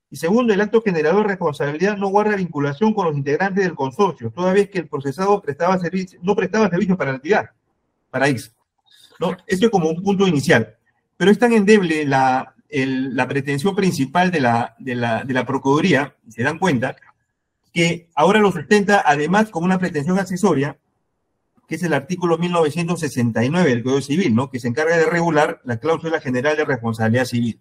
Y segundo, el acto generador de responsabilidad no guarda vinculación con los integrantes del consorcio, toda vez que el procesado no prestaba servicio para la entidad, para ICSA, ¿no? Esto es como un punto inicial. Pero es tan endeble la pretensión principal de la Procuraduría, se dan cuenta, que ahora lo sustenta además como una pretensión accesoria, que es el artículo 1969 del Código Civil, ¿no? Que se encarga de regular la cláusula general de responsabilidad civil.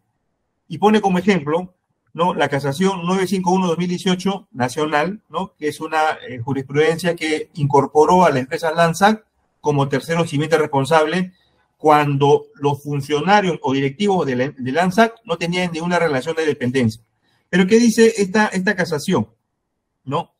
Y pone como ejemplo, ¿no? La casación 951-2018 nacional, ¿no? Que es una jurisprudencia que incorporó a la empresa Lanzac como tercero civil responsable cuando los funcionarios o directivos de Lanzac no tenían ninguna relación de dependencia. Pero ¿qué dice esta casación? ¿no?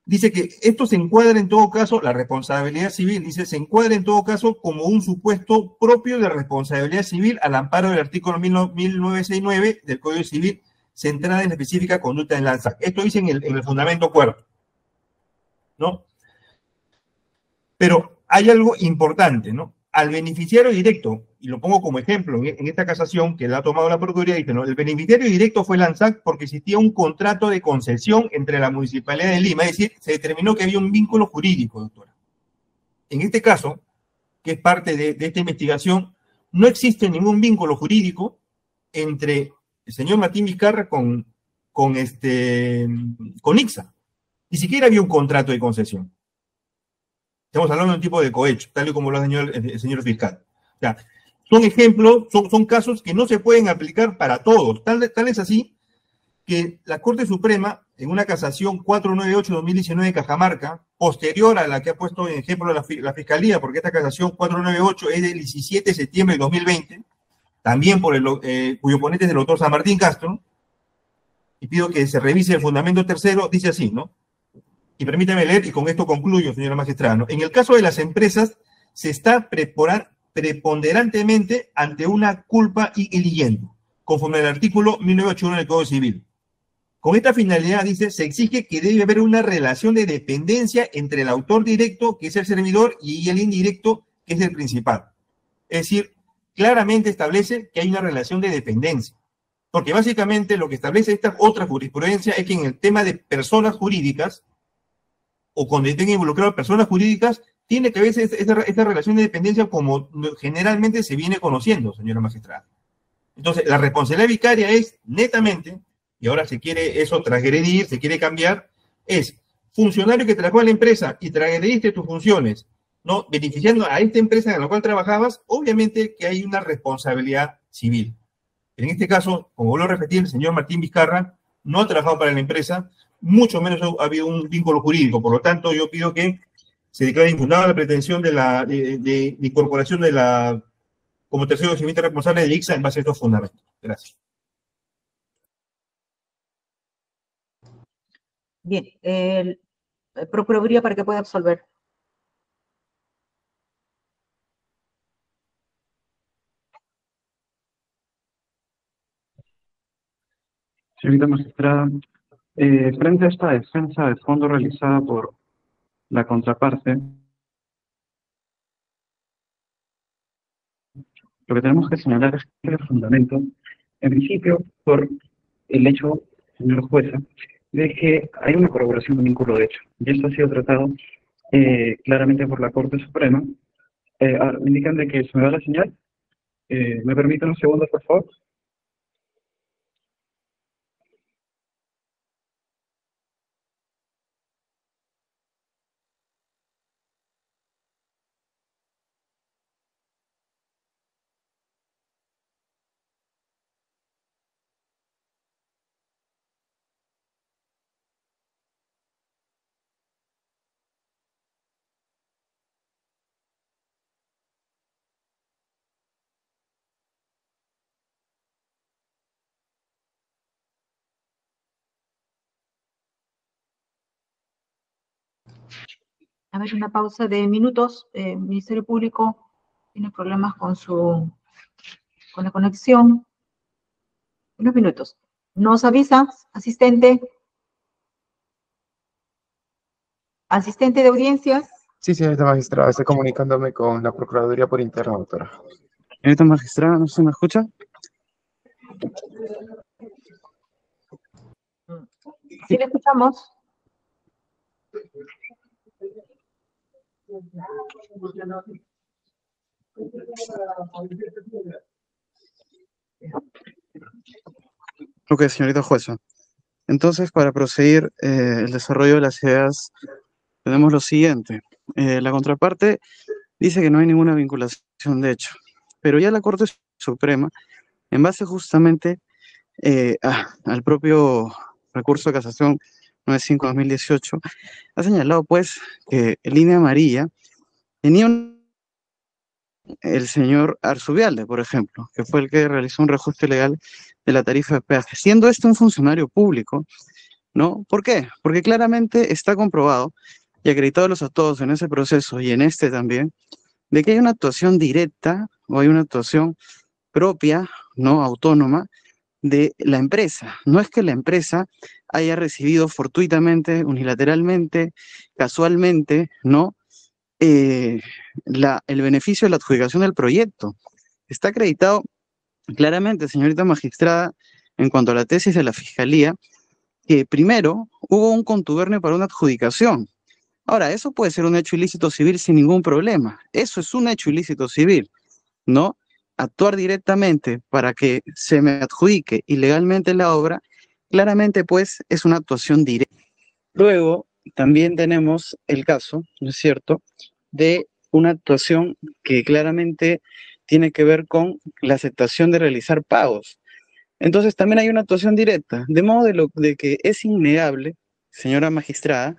Dice que esto se encuadra en todo caso, la responsabilidad civil, dice, se encuadra en todo caso como un supuesto propio de responsabilidad civil al amparo del artículo 1969 del Código Civil, centrada en la específica conducta del ANSAC. Esto dice en el fundamento cuarto, ¿no? Pero hay algo importante, ¿no? Al beneficiario directo, y lo pongo como ejemplo en esta casación que la ha tomado la Procuraduría, dice, ¿no? El beneficiario directo fue el ANSAC porque existía un contrato de concesión entre la Municipalidad de Lima, es decir, se determinó que había un vínculo jurídico, doctora. En este caso, que es parte de esta investigación, no existe ningún vínculo jurídico entre el señor Martín Vizcarra con ICSA. Ni siquiera había un contrato de concesión. Estamos hablando de un tipo de cohecho, tal y como lo ha señalado el señor fiscal. O sea, son ejemplos, son casos que no se pueden aplicar para todos. Tal es así que la Corte Suprema, en una casación 498-2019 de Cajamarca, posterior a la que ha puesto en ejemplo la Fiscalía, porque esta casación 498 es del 17 de septiembre de 2020, también por cuyo ponente es el doctor San Martín Castro, y pido que se revise el fundamento tercero, dice así, ¿no? Y permítame leer, y con esto concluyo, señora magistrada, ¿no? En el caso de las empresas, se está preponderantemente ante una culpa iliyendo, conforme al artículo 1981 del Código Civil. Con esta finalidad, dice, se exige que debe haber una relación de dependencia entre el autor directo, que es el servidor, y el indirecto, que es el principal. Es decir, claramente establece que hay una relación de dependencia. Porque básicamente lo que establece esta otra jurisprudencia es que en el tema de personas jurídicas, o cuando estén involucradas personas jurídicas, tiene que haber esta relación de dependencia como generalmente se viene conociendo, señora magistrada. Entonces, la responsabilidad vicaria es netamente, y ahora se quiere eso transgredir, se quiere cambiar, es funcionario que trabajó en la empresa y transgrediste tus funciones, ¿no? Beneficiando a esta empresa en la cual trabajabas, obviamente que hay una responsabilidad civil. En este caso, como vuelvo a repetir, el señor Martín Vizcarra no ha trabajado para la empresa, mucho menos ha habido un vínculo jurídico. Por lo tanto, yo pido que se declare infundada la pretensión de incorporación como tercero civil responsable de ICSA en base a estos fundamentos. Gracias. Bien, Procuraduría para que pueda absolver. Señorita magistrada, frente a esta defensa de fondo realizada por la contraparte, lo que tenemos que señalar es que el fundamento, en principio, por el hecho, señor jueza, de que hay una corroboración de un vínculo de hecho. Y esto ha sido tratado claramente por la Corte Suprema. Me indican de que se me da la señal. ¿Me permiten un segundo, por favor? A ver, una pausa de minutos. Ministerio Público tiene problemas con la conexión. Unos minutos. ¿Nos avisa, asistente? ¿Asistente de audiencias? Sí, señorita magistrada, estoy comunicándome con la Procuraduría por interno, doctora. Señorita magistrada, ¿no se me escucha? Sí, le escuchamos. Ok, señorita jueza. Entonces, para proseguir el desarrollo de las ideas, tenemos lo siguiente. La contraparte dice que no hay ninguna vinculación de hecho, pero ya la Corte Suprema, en base justamente al propio recurso de casación 95-2018, ha señalado pues que en línea amarilla tenía el señor Arzubialde, por ejemplo, que fue el que realizó un reajuste legal de la tarifa de peaje. Siendo este un funcionario público, ¿no? ¿Por qué? Porque claramente está comprobado y acreditados a todos en ese proceso y en este también, de que hay una actuación directa o hay una actuación propia, ¿no? Autónoma de la empresa. No es que la empresa haya recibido fortuitamente, unilateralmente, casualmente, ¿no? El beneficio de la adjudicación del proyecto. Está acreditado claramente, señorita magistrada, en cuanto a la tesis de la Fiscalía, que primero hubo un contubernio para una adjudicación. Ahora, eso puede ser un hecho ilícito civil sin ningún problema. Eso es un hecho ilícito civil, ¿no? Actuar directamente para que se me adjudique ilegalmente la obra, claramente pues es una actuación directa. Luego, también tenemos el caso, ¿no es cierto?, de una actuación que claramente tiene que ver con la aceptación de realizar pagos. Entonces también hay una actuación directa, de modo de que es innegable, señora magistrada,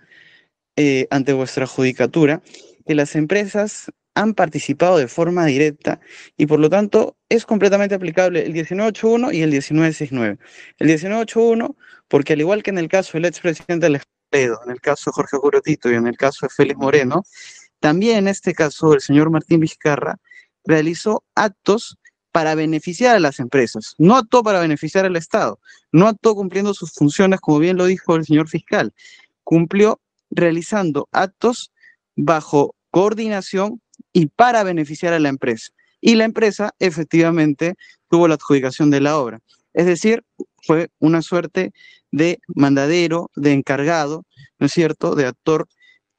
ante vuestra judicatura, que las empresas han participado de forma directa y por lo tanto es completamente aplicable el 1981 y el 1969. El 1981 porque al igual que en el caso del expresidente Alejandro, en el caso de Jorge Curotito y en el caso de Félix Moreno, también en este caso el señor Martín Vizcarra realizó actos para beneficiar a las empresas, no actuó para beneficiar al Estado, no actuó cumpliendo sus funciones, como bien lo dijo el señor fiscal, cumplió realizando actos bajo coordinación y para beneficiar a la empresa. Y la empresa efectivamente tuvo la adjudicación de la obra. Es decir, fue una suerte de mandadero, de encargado, ¿no es cierto?, de actor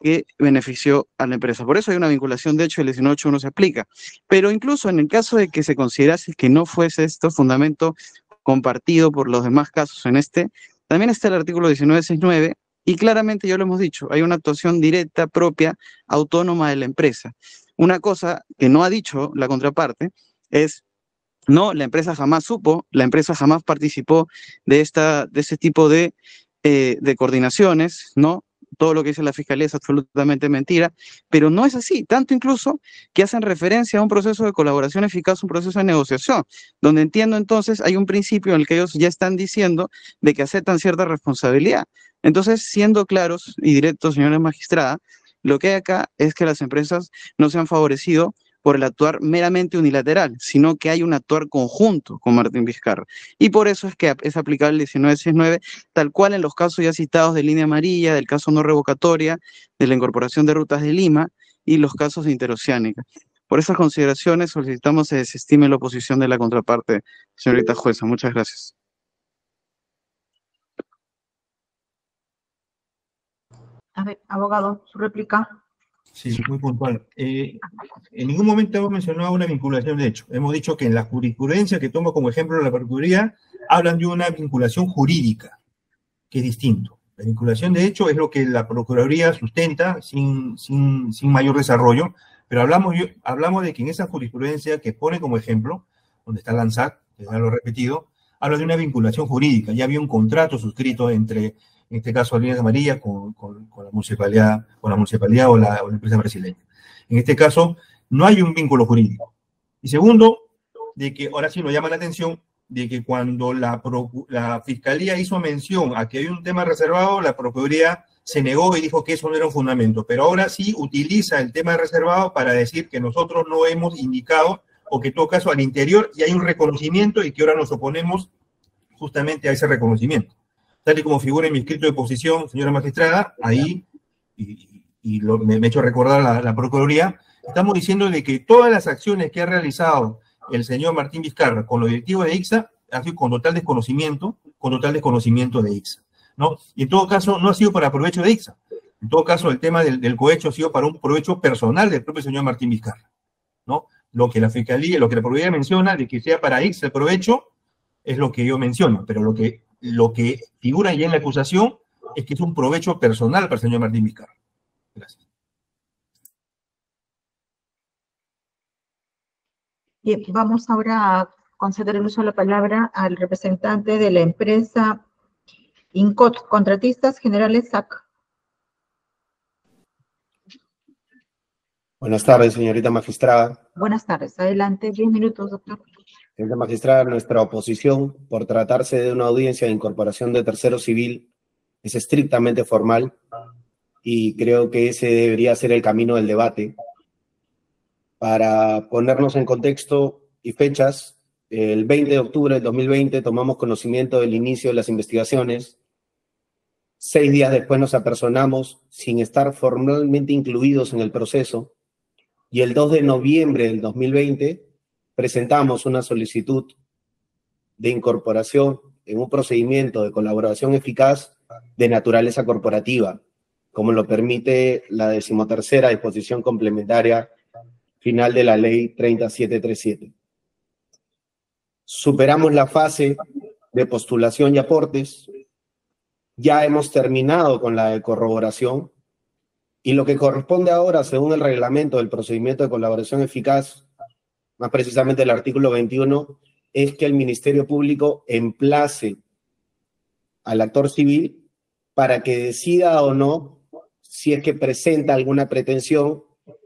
que benefició a la empresa. Por eso hay una vinculación, de hecho, el 19.1 se aplica. Pero incluso en el caso de que se considerase que no fuese esto fundamento compartido por los demás casos en este, también está el artículo 19.69 y claramente ya lo hemos dicho, hay una actuación directa, propia, autónoma de la empresa. Una cosa que no ha dicho la contraparte es, no, la empresa jamás supo, la empresa jamás participó de ese tipo de coordinaciones, ¿no? Todo lo que dice la Fiscalía es absolutamente mentira, pero no es así, tanto incluso que hacen referencia a un proceso de colaboración eficaz, un proceso de negociación, donde entiendo entonces hay un principio en el que ellos ya están diciendo de que aceptan cierta responsabilidad. Entonces, siendo claros y directos, señora magistrada, lo que hay acá es que las empresas no se han favorecido por el actuar meramente unilateral, sino que hay un actuar conjunto con Martín Vizcarra. Y por eso es que es aplicable el 1969, tal cual en los casos ya citados de línea amarilla, del caso no revocatoria, de la incorporación de rutas de Lima y los casos de interoceánica. Por esas consideraciones solicitamos se desestime la oposición de la contraparte, señorita jueza. Muchas gracias. A ver, abogado, su réplica. Sí, muy puntual. En ningún momento hemos mencionado una vinculación de hecho. Hemos dicho que en la jurisprudencia que tomo como ejemplo la Procuraduría hablan de una vinculación jurídica, que es distinto. La vinculación de hecho es lo que la Procuraduría sustenta sin mayor desarrollo, pero hablamos de que en esa jurisprudencia que pone como ejemplo, donde está Lanzac, que ya lo he repetido, habla de una vinculación jurídica. Ya había un contrato suscrito entre, en este caso, Líneas Amarillas con la municipalidad o la empresa brasileña. En este caso, no hay un vínculo jurídico. Y segundo, de que ahora sí nos llama la atención de que cuando la Fiscalía hizo mención a que hay un tema reservado, la Procuraduría se negó y dijo que eso no era un fundamento. Pero ahora sí utiliza el tema reservado para decir que nosotros no hemos indicado o que en todo caso al interior ya hay un reconocimiento y que ahora nos oponemos justamente a ese reconocimiento. Tal y como figura en mi escrito de posición, señora magistrada, ahí, me he hecho recordar la Procuraduría, estamos diciendo de que todas las acciones que ha realizado el señor Martín Vizcarra con los directivos de ICSA ha sido con total desconocimiento de ICSA, ¿no? Y en todo caso no ha sido para provecho de ICSA. En todo caso el tema del cohecho ha sido para un provecho personal del propio señor Martín Vizcarra, ¿no? Lo que la Fiscalía, lo que la Procuraduría menciona de que sea para ICSA el provecho es lo que yo menciono, pero lo que figura ya en la acusación es que es un provecho personal para el señor Martín Vizcarra. Gracias. Bien, vamos ahora a conceder el uso de la palabra al representante de la empresa INCOT, Contratistas Generales SAC. Buenas tardes, señorita magistrada. Buenas tardes, adelante, 10 minutos, doctor. Señorita magistrada, nuestra oposición, por tratarse de una audiencia de incorporación de tercero civil, es estrictamente formal y creo que ese debería ser el camino del debate. Para ponernos en contexto y fechas, el 20 de octubre del 2020 tomamos conocimiento del inicio de las investigaciones. 6 días después nos apersonamos sin estar formalmente incluidos en el proceso. Y el 2 de noviembre del 2020 presentamos una solicitud de incorporación en un procedimiento de colaboración eficaz de naturaleza corporativa, como lo permite la 13ª disposición complementaria final de la ley 30737. Superamos la fase de postulación y aportes, ya hemos terminado con la de corroboración, y lo que corresponde ahora, según el reglamento del procedimiento de colaboración eficaz, más precisamente el artículo 21, es que el Ministerio Público emplace al actor civil para que decida o no si es que presenta alguna pretensión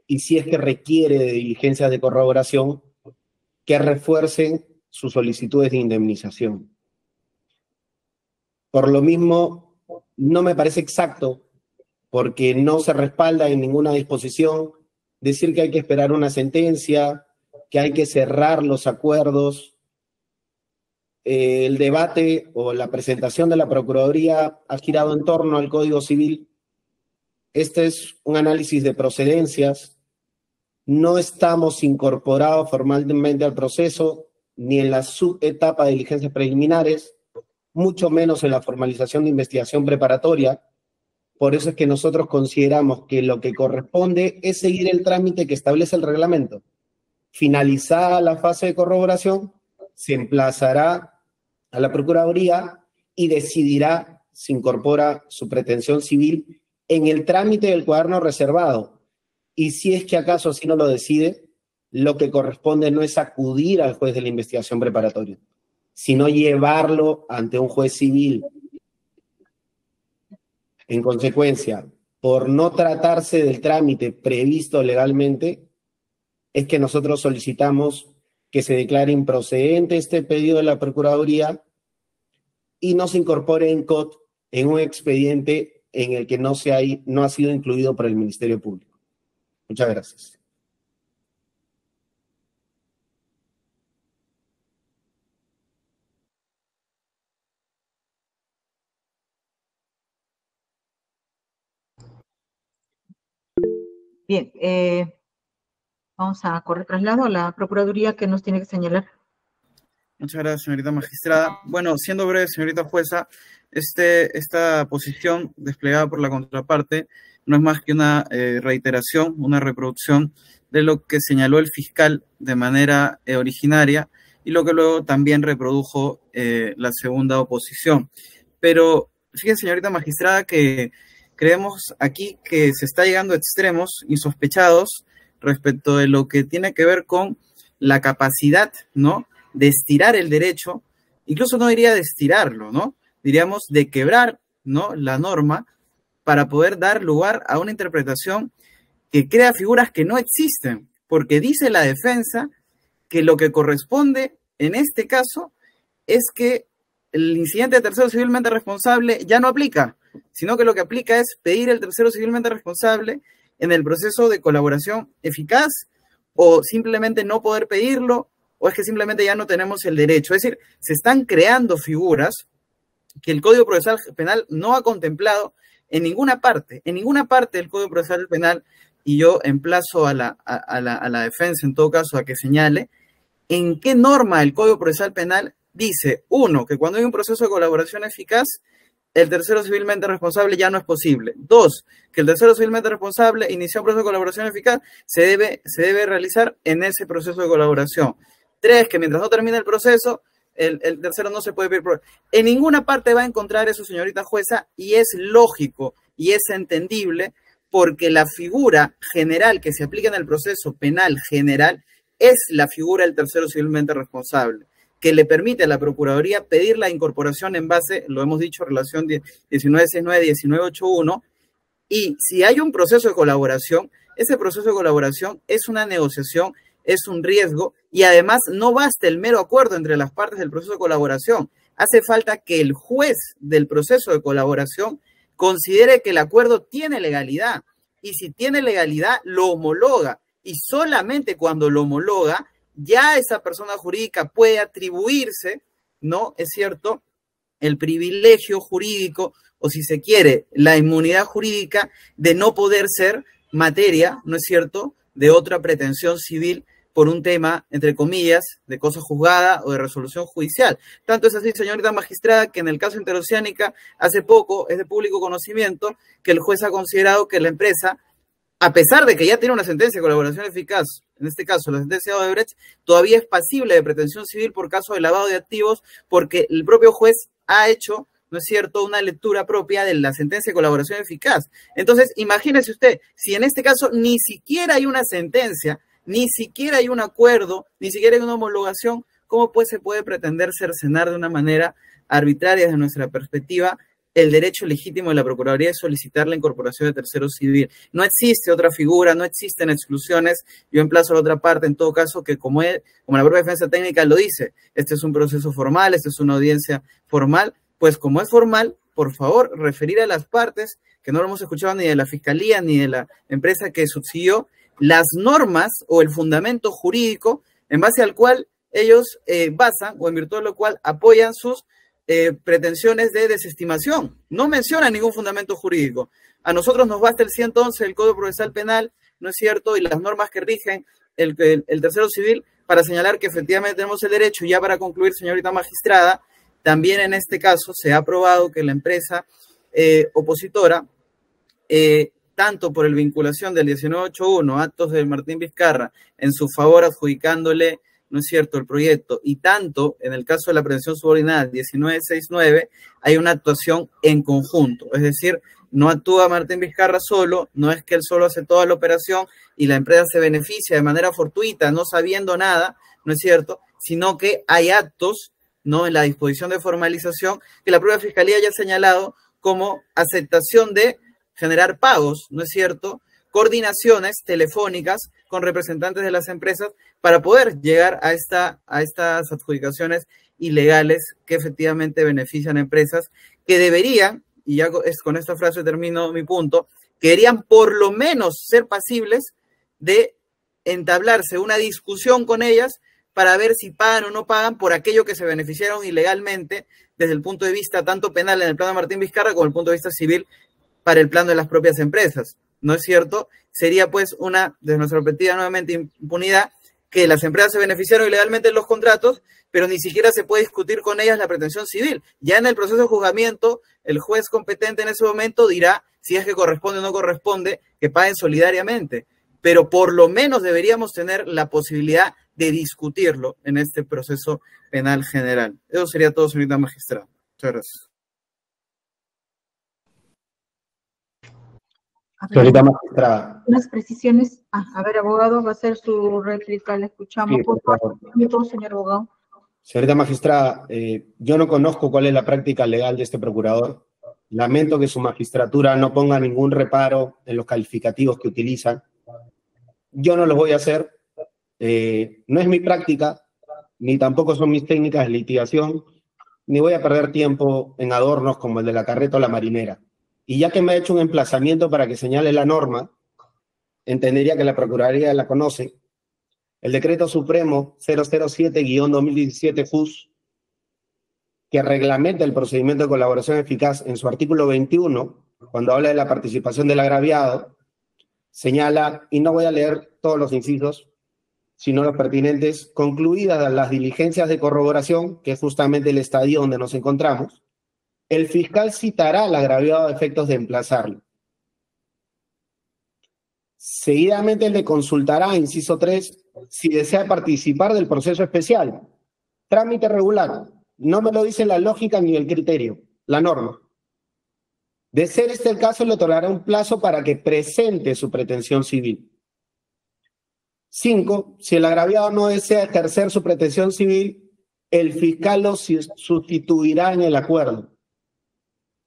y si es que requiere de diligencias de corroboración que refuercen sus solicitudes de indemnización. Por lo mismo, no me parece exacto, porque no se respalda en ninguna disposición, decir que hay que esperar una sentencia, que hay que cerrar los acuerdos. El debate o la presentación de la Procuraduría ha girado en torno al Código Civil. Este es un análisis de procedencias. No estamos incorporados formalmente al proceso, ni en la subetapa de diligencias preliminares, mucho menos en la formalización de investigación preparatoria. Por eso es que nosotros consideramos que lo que corresponde es seguir el trámite que establece el reglamento. Finalizada la fase de corroboración, se emplazará a la Procuraduría y decidirá si incorpora su pretensión civil en el trámite del cuaderno reservado. Y si es que acaso así no lo decide, lo que corresponde no es acudir al juez de la investigación preparatoria, sino llevarlo ante un juez civil. En consecuencia, por no tratarse del trámite previsto legalmente, es que nosotros solicitamos que se declare improcedente este pedido de la Procuraduría y no se incorpore en COT en un expediente en el que no ha sido incluido por el Ministerio Público. Muchas gracias. Bien, vamos a correr traslado a la Procuraduría que nos tiene que señalar. Muchas gracias, señorita magistrada. Bueno, siendo breve, señorita jueza, esta posición desplegada por la contraparte no es más que una reiteración, una reproducción de lo que señaló el fiscal de manera originaria y lo que luego también reprodujo la segunda oposición. Pero fíjese, señorita magistrada, que creemos aquí que se está llegando a extremos insospechados respecto de lo que tiene que ver con la capacidad, ¿no?, de estirar el derecho, incluso no diría de estirarlo, ¿no? Diríamos de quebrar, ¿no?, la norma para poder dar lugar a una interpretación que crea figuras que no existen, porque dice la defensa que lo que corresponde en este caso es que el incidente de tercero civilmente responsable ya no aplica, sino que lo que aplica es pedir el tercero civilmente responsable en el proceso de colaboración eficaz, o simplemente no poder pedirlo, o es que simplemente ya no tenemos el derecho. Es decir, se están creando figuras que el Código Procesal Penal no ha contemplado en ninguna parte del Código Procesal Penal, y yo emplazo a la defensa, en todo caso, a que señale en qué norma el Código Procesal Penal dice, uno, que cuando hay un proceso de colaboración eficaz, el tercero civilmente responsable ya no es posible. Dos, que el tercero civilmente responsable inició un proceso de colaboración eficaz, se debe realizar en ese proceso de colaboración. Tres, que mientras no termine el proceso, el tercero no se puede pedir. En ninguna parte va a encontrar eso, señorita jueza, y es lógico y es entendible, porque la figura general que se aplica en el proceso penal general es la figura del tercero civilmente responsable, que le permite a la Procuraduría pedir la incorporación en base, lo hemos dicho, relación 1969-1981, y si hay un proceso de colaboración, ese proceso de colaboración es una negociación, es un riesgo, y además no basta el mero acuerdo entre las partes del proceso de colaboración, hace falta que el juez del proceso de colaboración considere que el acuerdo tiene legalidad, y si tiene legalidad, lo homologa, y solamente cuando lo homologa, ya esa persona jurídica puede atribuirse, ¿no? Es cierto, el privilegio jurídico, o si se quiere, la inmunidad jurídica de no poder ser materia, ¿no es cierto?, de otra pretensión civil por un tema, entre comillas, de cosa juzgada o de resolución judicial. Tanto es así, señorita magistrada, que en el caso Interoceánica, hace poco, es de público conocimiento, que el juez ha considerado que la empresa, a pesar de que ya tiene una sentencia de colaboración eficaz, en este caso la sentencia de Odebrecht, todavía es pasible de pretensión civil por caso de lavado de activos, porque el propio juez ha hecho, ¿no es cierto?, una lectura propia de la sentencia de colaboración eficaz. Entonces, imagínese usted, si en este caso ni siquiera hay una sentencia, ni siquiera hay un acuerdo, ni siquiera hay una homologación, ¿cómo pues se puede pretender cercenar de una manera arbitraria desde nuestra perspectiva el derecho legítimo de la Procuraduría de solicitar la incorporación de tercero civil? No existe otra figura, no existen exclusiones. Yo emplazo a la otra parte, en todo caso, que como la propia defensa técnica lo dice, este es un proceso formal, esta es una audiencia formal, pues como es formal, por favor, referir a las partes, que no lo hemos escuchado ni de la Fiscalía ni de la empresa que subsiguió, las normas o el fundamento jurídico en base al cual ellos basan o en virtud de lo cual apoyan sus pretensiones de desestimación. No menciona ningún fundamento jurídico. A nosotros nos basta el 111 del Código Procesal Penal, ¿no es cierto?, y las normas que rigen el tercero civil para señalar que efectivamente tenemos el derecho. Y ya para concluir, señorita magistrada, también en este caso se ha aprobado que la empresa opositora, tanto por el vinculación del 1981, actos de Martín Vizcarra, en su favor adjudicándole, ¿no es cierto?, el proyecto, y tanto en el caso de la prevención subordinada 1969, hay una actuación en conjunto. Es decir, no actúa Martín Vizcarra solo, no es que él solo hace toda la operación y la empresa se beneficia de manera fortuita, no sabiendo nada, ¿no es cierto?, sino que hay actos, ¿no?, en la disposición de formalización que la propia Fiscalía ya ha señalado como aceptación de generar pagos, ¿no es cierto?, coordinaciones telefónicas con representantes de las empresas para poder llegar a estas adjudicaciones ilegales que efectivamente benefician a empresas que deberían, y ya con esta frase termino mi punto, que deberían por lo menos ser pasibles de entablarse una discusión con ellas para ver si pagan o no pagan por aquello que se beneficiaron ilegalmente desde el punto de vista tanto penal en el plano de Martín Vizcarra como el punto de vista civil para el plano de las propias empresas. ¿No es cierto? Sería pues desde nuestra perspectiva nuevamente, impunidad, que las empresas se beneficiaron ilegalmente en los contratos, pero ni siquiera se puede discutir con ellas la pretensión civil. Ya en el proceso de juzgamiento, el juez competente en ese momento dirá si es que corresponde o no corresponde que paguen solidariamente, pero por lo menos deberíamos tener la posibilidad de discutirlo en este proceso penal general. Eso sería todo, señorita magistrada. Muchas gracias. Señorita magistrada. Unas precisiones. A ver, abogado, va a hacer su réplica, le escuchamos. Sí, por favor. Señor abogado. Señorita magistrada, yo no conozco cuál es la práctica legal de este procurador. Lamento que su magistratura no ponga ningún reparo en los calificativos que utilizan. Yo no los voy a hacer. No es mi práctica, ni tampoco son mis técnicas de litigación, ni voy a perder tiempo en adornos como el de la carreta o la marinera. Y ya que me ha hecho un emplazamiento para que señale la norma, entendería que la Procuraduría la conoce. El Decreto Supremo 007-2017 FUS, que reglamenta el procedimiento de colaboración eficaz en su artículo 21, cuando habla de la participación del agraviado, señala, y no voy a leer todos los incisos, sino los pertinentes, concluidas las diligencias de corroboración, que es justamente el estadio donde nos encontramos, el fiscal citará al agraviado a efectos de emplazarlo. Seguidamente le consultará, inciso 3, si desea participar del proceso especial. Trámite regular. No me lo dice la lógica ni el criterio, la norma. De ser este el caso, le otorgará un plazo para que presente su pretensión civil. 5. Si el agraviado no desea ejercer su pretensión civil, el fiscal lo sustituirá en el acuerdo.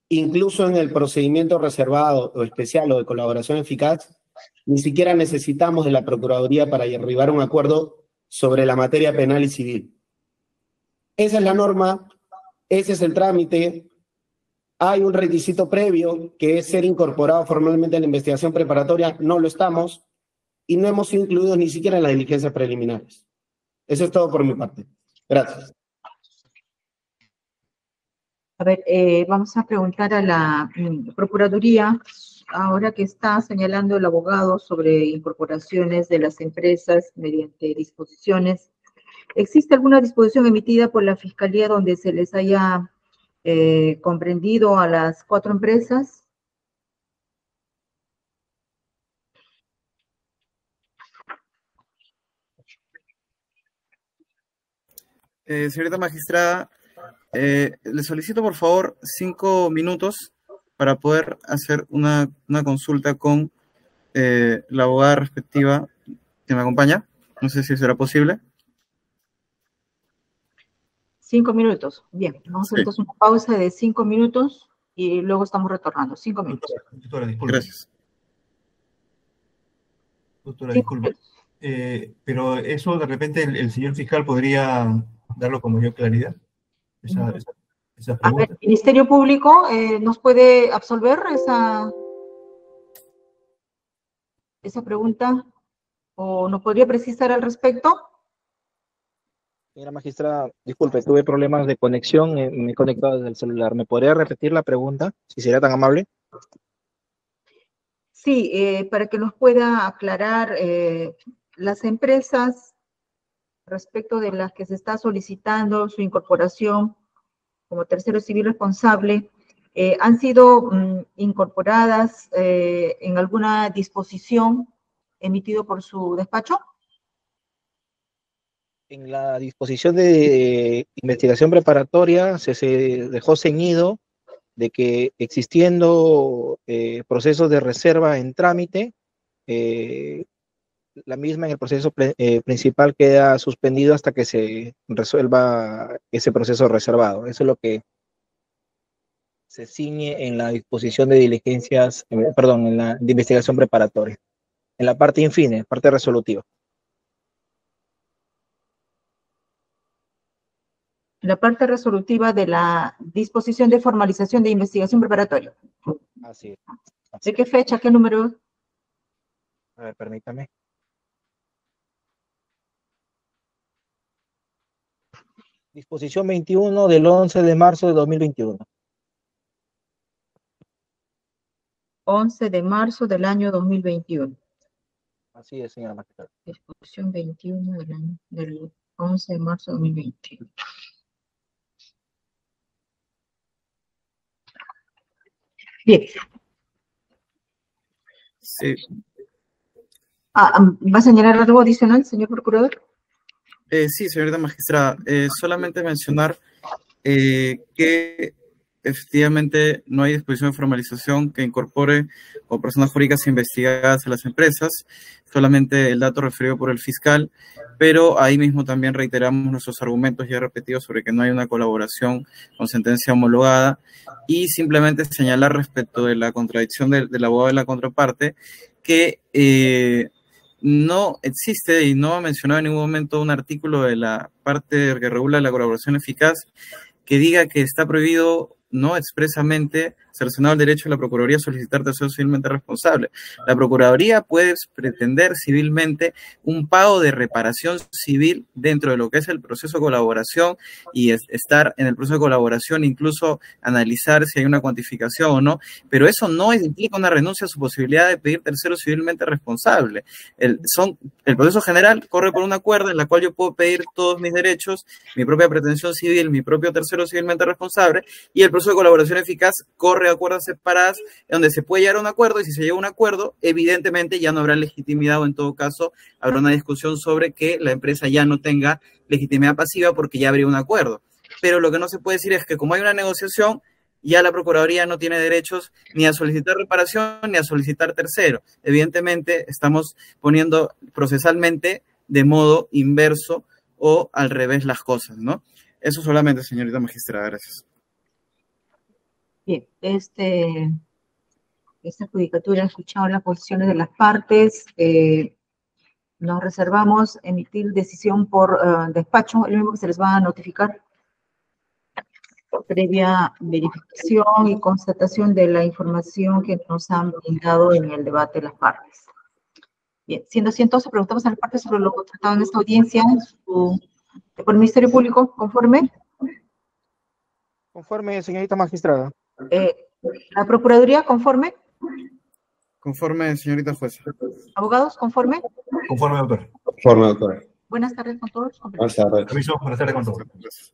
Incluso en el procedimiento reservado o especial o de colaboración eficaz, ni siquiera necesitamos de la Procuraduría para arribar a un acuerdo sobre la materia penal y civil. Esa es la norma Ese es el trámite. Hay un requisito previo que es ser incorporado formalmente a la investigación preparatoria. No lo estamos y no hemos sido incluidos ni siquiera en las diligencias preliminares. Eso es todo por mi parte. Gracias. A ver, vamos a preguntar a la Procuraduría, ahora que está señalando el abogado sobre incorporaciones de las empresas mediante disposiciones. ¿Existe alguna disposición emitida por la Fiscalía donde se les haya comprendido a las 4 empresas? Señorita magistrada, le solicito por favor 5 minutos para poder hacer una consulta con la abogada respectiva que me acompaña. No sé si será posible. 5 minutos. Bien, vamos a hacer entonces una pausa de 5 minutos y luego estamos retornando. 5 minutos. Doctora, disculpe. Gracias. Doctora, disculpe. Pero eso de repente el señor fiscal podría darlo con mayor claridad. Esa A pregunta. ver, Ministerio Público, ¿nos puede absolver esa pregunta? ¿O nos podría precisar al respecto? Señora magistrada, disculpe, tuve problemas de conexión, me he conectado desde el celular. ¿Me podría repetir la pregunta, si sería tan amable? Sí, para que nos pueda aclarar las empresas respecto de las que se está solicitando su incorporación como tercero civil responsable, ¿han sido incorporadas en alguna disposición emitido por su despacho? En la disposición de investigación preparatoria se dejó ceñido de que existiendo procesos de reserva en trámite, la misma en el proceso principal queda suspendido hasta que se resuelva ese proceso reservado. Eso es lo que se ciñe en la disposición de diligencias, perdón, en la de investigación preparatoria. En la parte infine, parte resolutiva. La parte resolutiva de la disposición de formalización de investigación preparatoria. Así es. ¿De qué fecha, qué número? A ver, permítame. Disposición 21 del 11 de marzo de 2021. 11 de marzo del año 2021. Así es, señora magistrada. Disposición 21 del 11 de marzo de 2021. Bien. Sí. ¿Va a señalar algo adicional, señor procurador? Sí, señorita magistrada. Solamente mencionar que efectivamente no hay disposición de formalización que incorpore como personas jurídicas investigadas a las empresas, solamente el dato referido por el fiscal, pero ahí mismo también reiteramos nuestros argumentos ya repetidos sobre que no hay una colaboración con sentencia homologada y simplemente señalar respecto de la contradicción del abogado de la contraparte que no existe y no ha mencionado en ningún momento un artículo de la parte que regula la colaboración eficaz que diga que está prohibido no expresamente cercenado el derecho de la Procuraduría a solicitar tercero civilmente responsable. La Procuraduría puede pretender civilmente un pago de reparación civil dentro de lo que es el proceso de colaboración y estar en el proceso de colaboración, incluso analizar si hay una cuantificación o no, pero eso no implica una renuncia a su posibilidad de pedir tercero civilmente responsable. El proceso general corre por un acuerdo en la cual yo puedo pedir todos mis derechos, mi propia pretensión civil, mi propio tercero civilmente responsable, y el proceso de colaboración eficaz corre a acuerdos separados donde se puede llegar a un acuerdo, y si se llega a un acuerdo, evidentemente ya no habrá legitimidad, o en todo caso habrá una discusión sobre que la empresa ya no tenga legitimidad pasiva porque ya habría un acuerdo. Pero lo que no se puede decir es que como hay una negociación, ya la Procuraduría no tiene derechos ni a solicitar reparación ni a solicitar tercero. Evidentemente estamos poniendo procesalmente de modo inverso o al revés las cosas, ¿no? Eso solamente, señorita magistrada, gracias. Bien, esta judicatura ha escuchado las posiciones de las partes. Nos reservamos emitir decisión por despacho, el mismo que se les va a notificar. previa verificación y constatación de la información que nos han brindado en el debate de las partes. Bien, siendo así, entonces preguntamos a las partes sobre lo tratado en esta audiencia por el Ministerio Público, ¿conforme? Conforme, señorita magistrada. La Procuraduría, ¿conforme? Conforme, señorita jueza. Abogados, ¿conforme? Conforme, doctor. Conforme, doctor. Buenas tardes con todos. Buenas tardes. Permiso, buenas tardes con todos.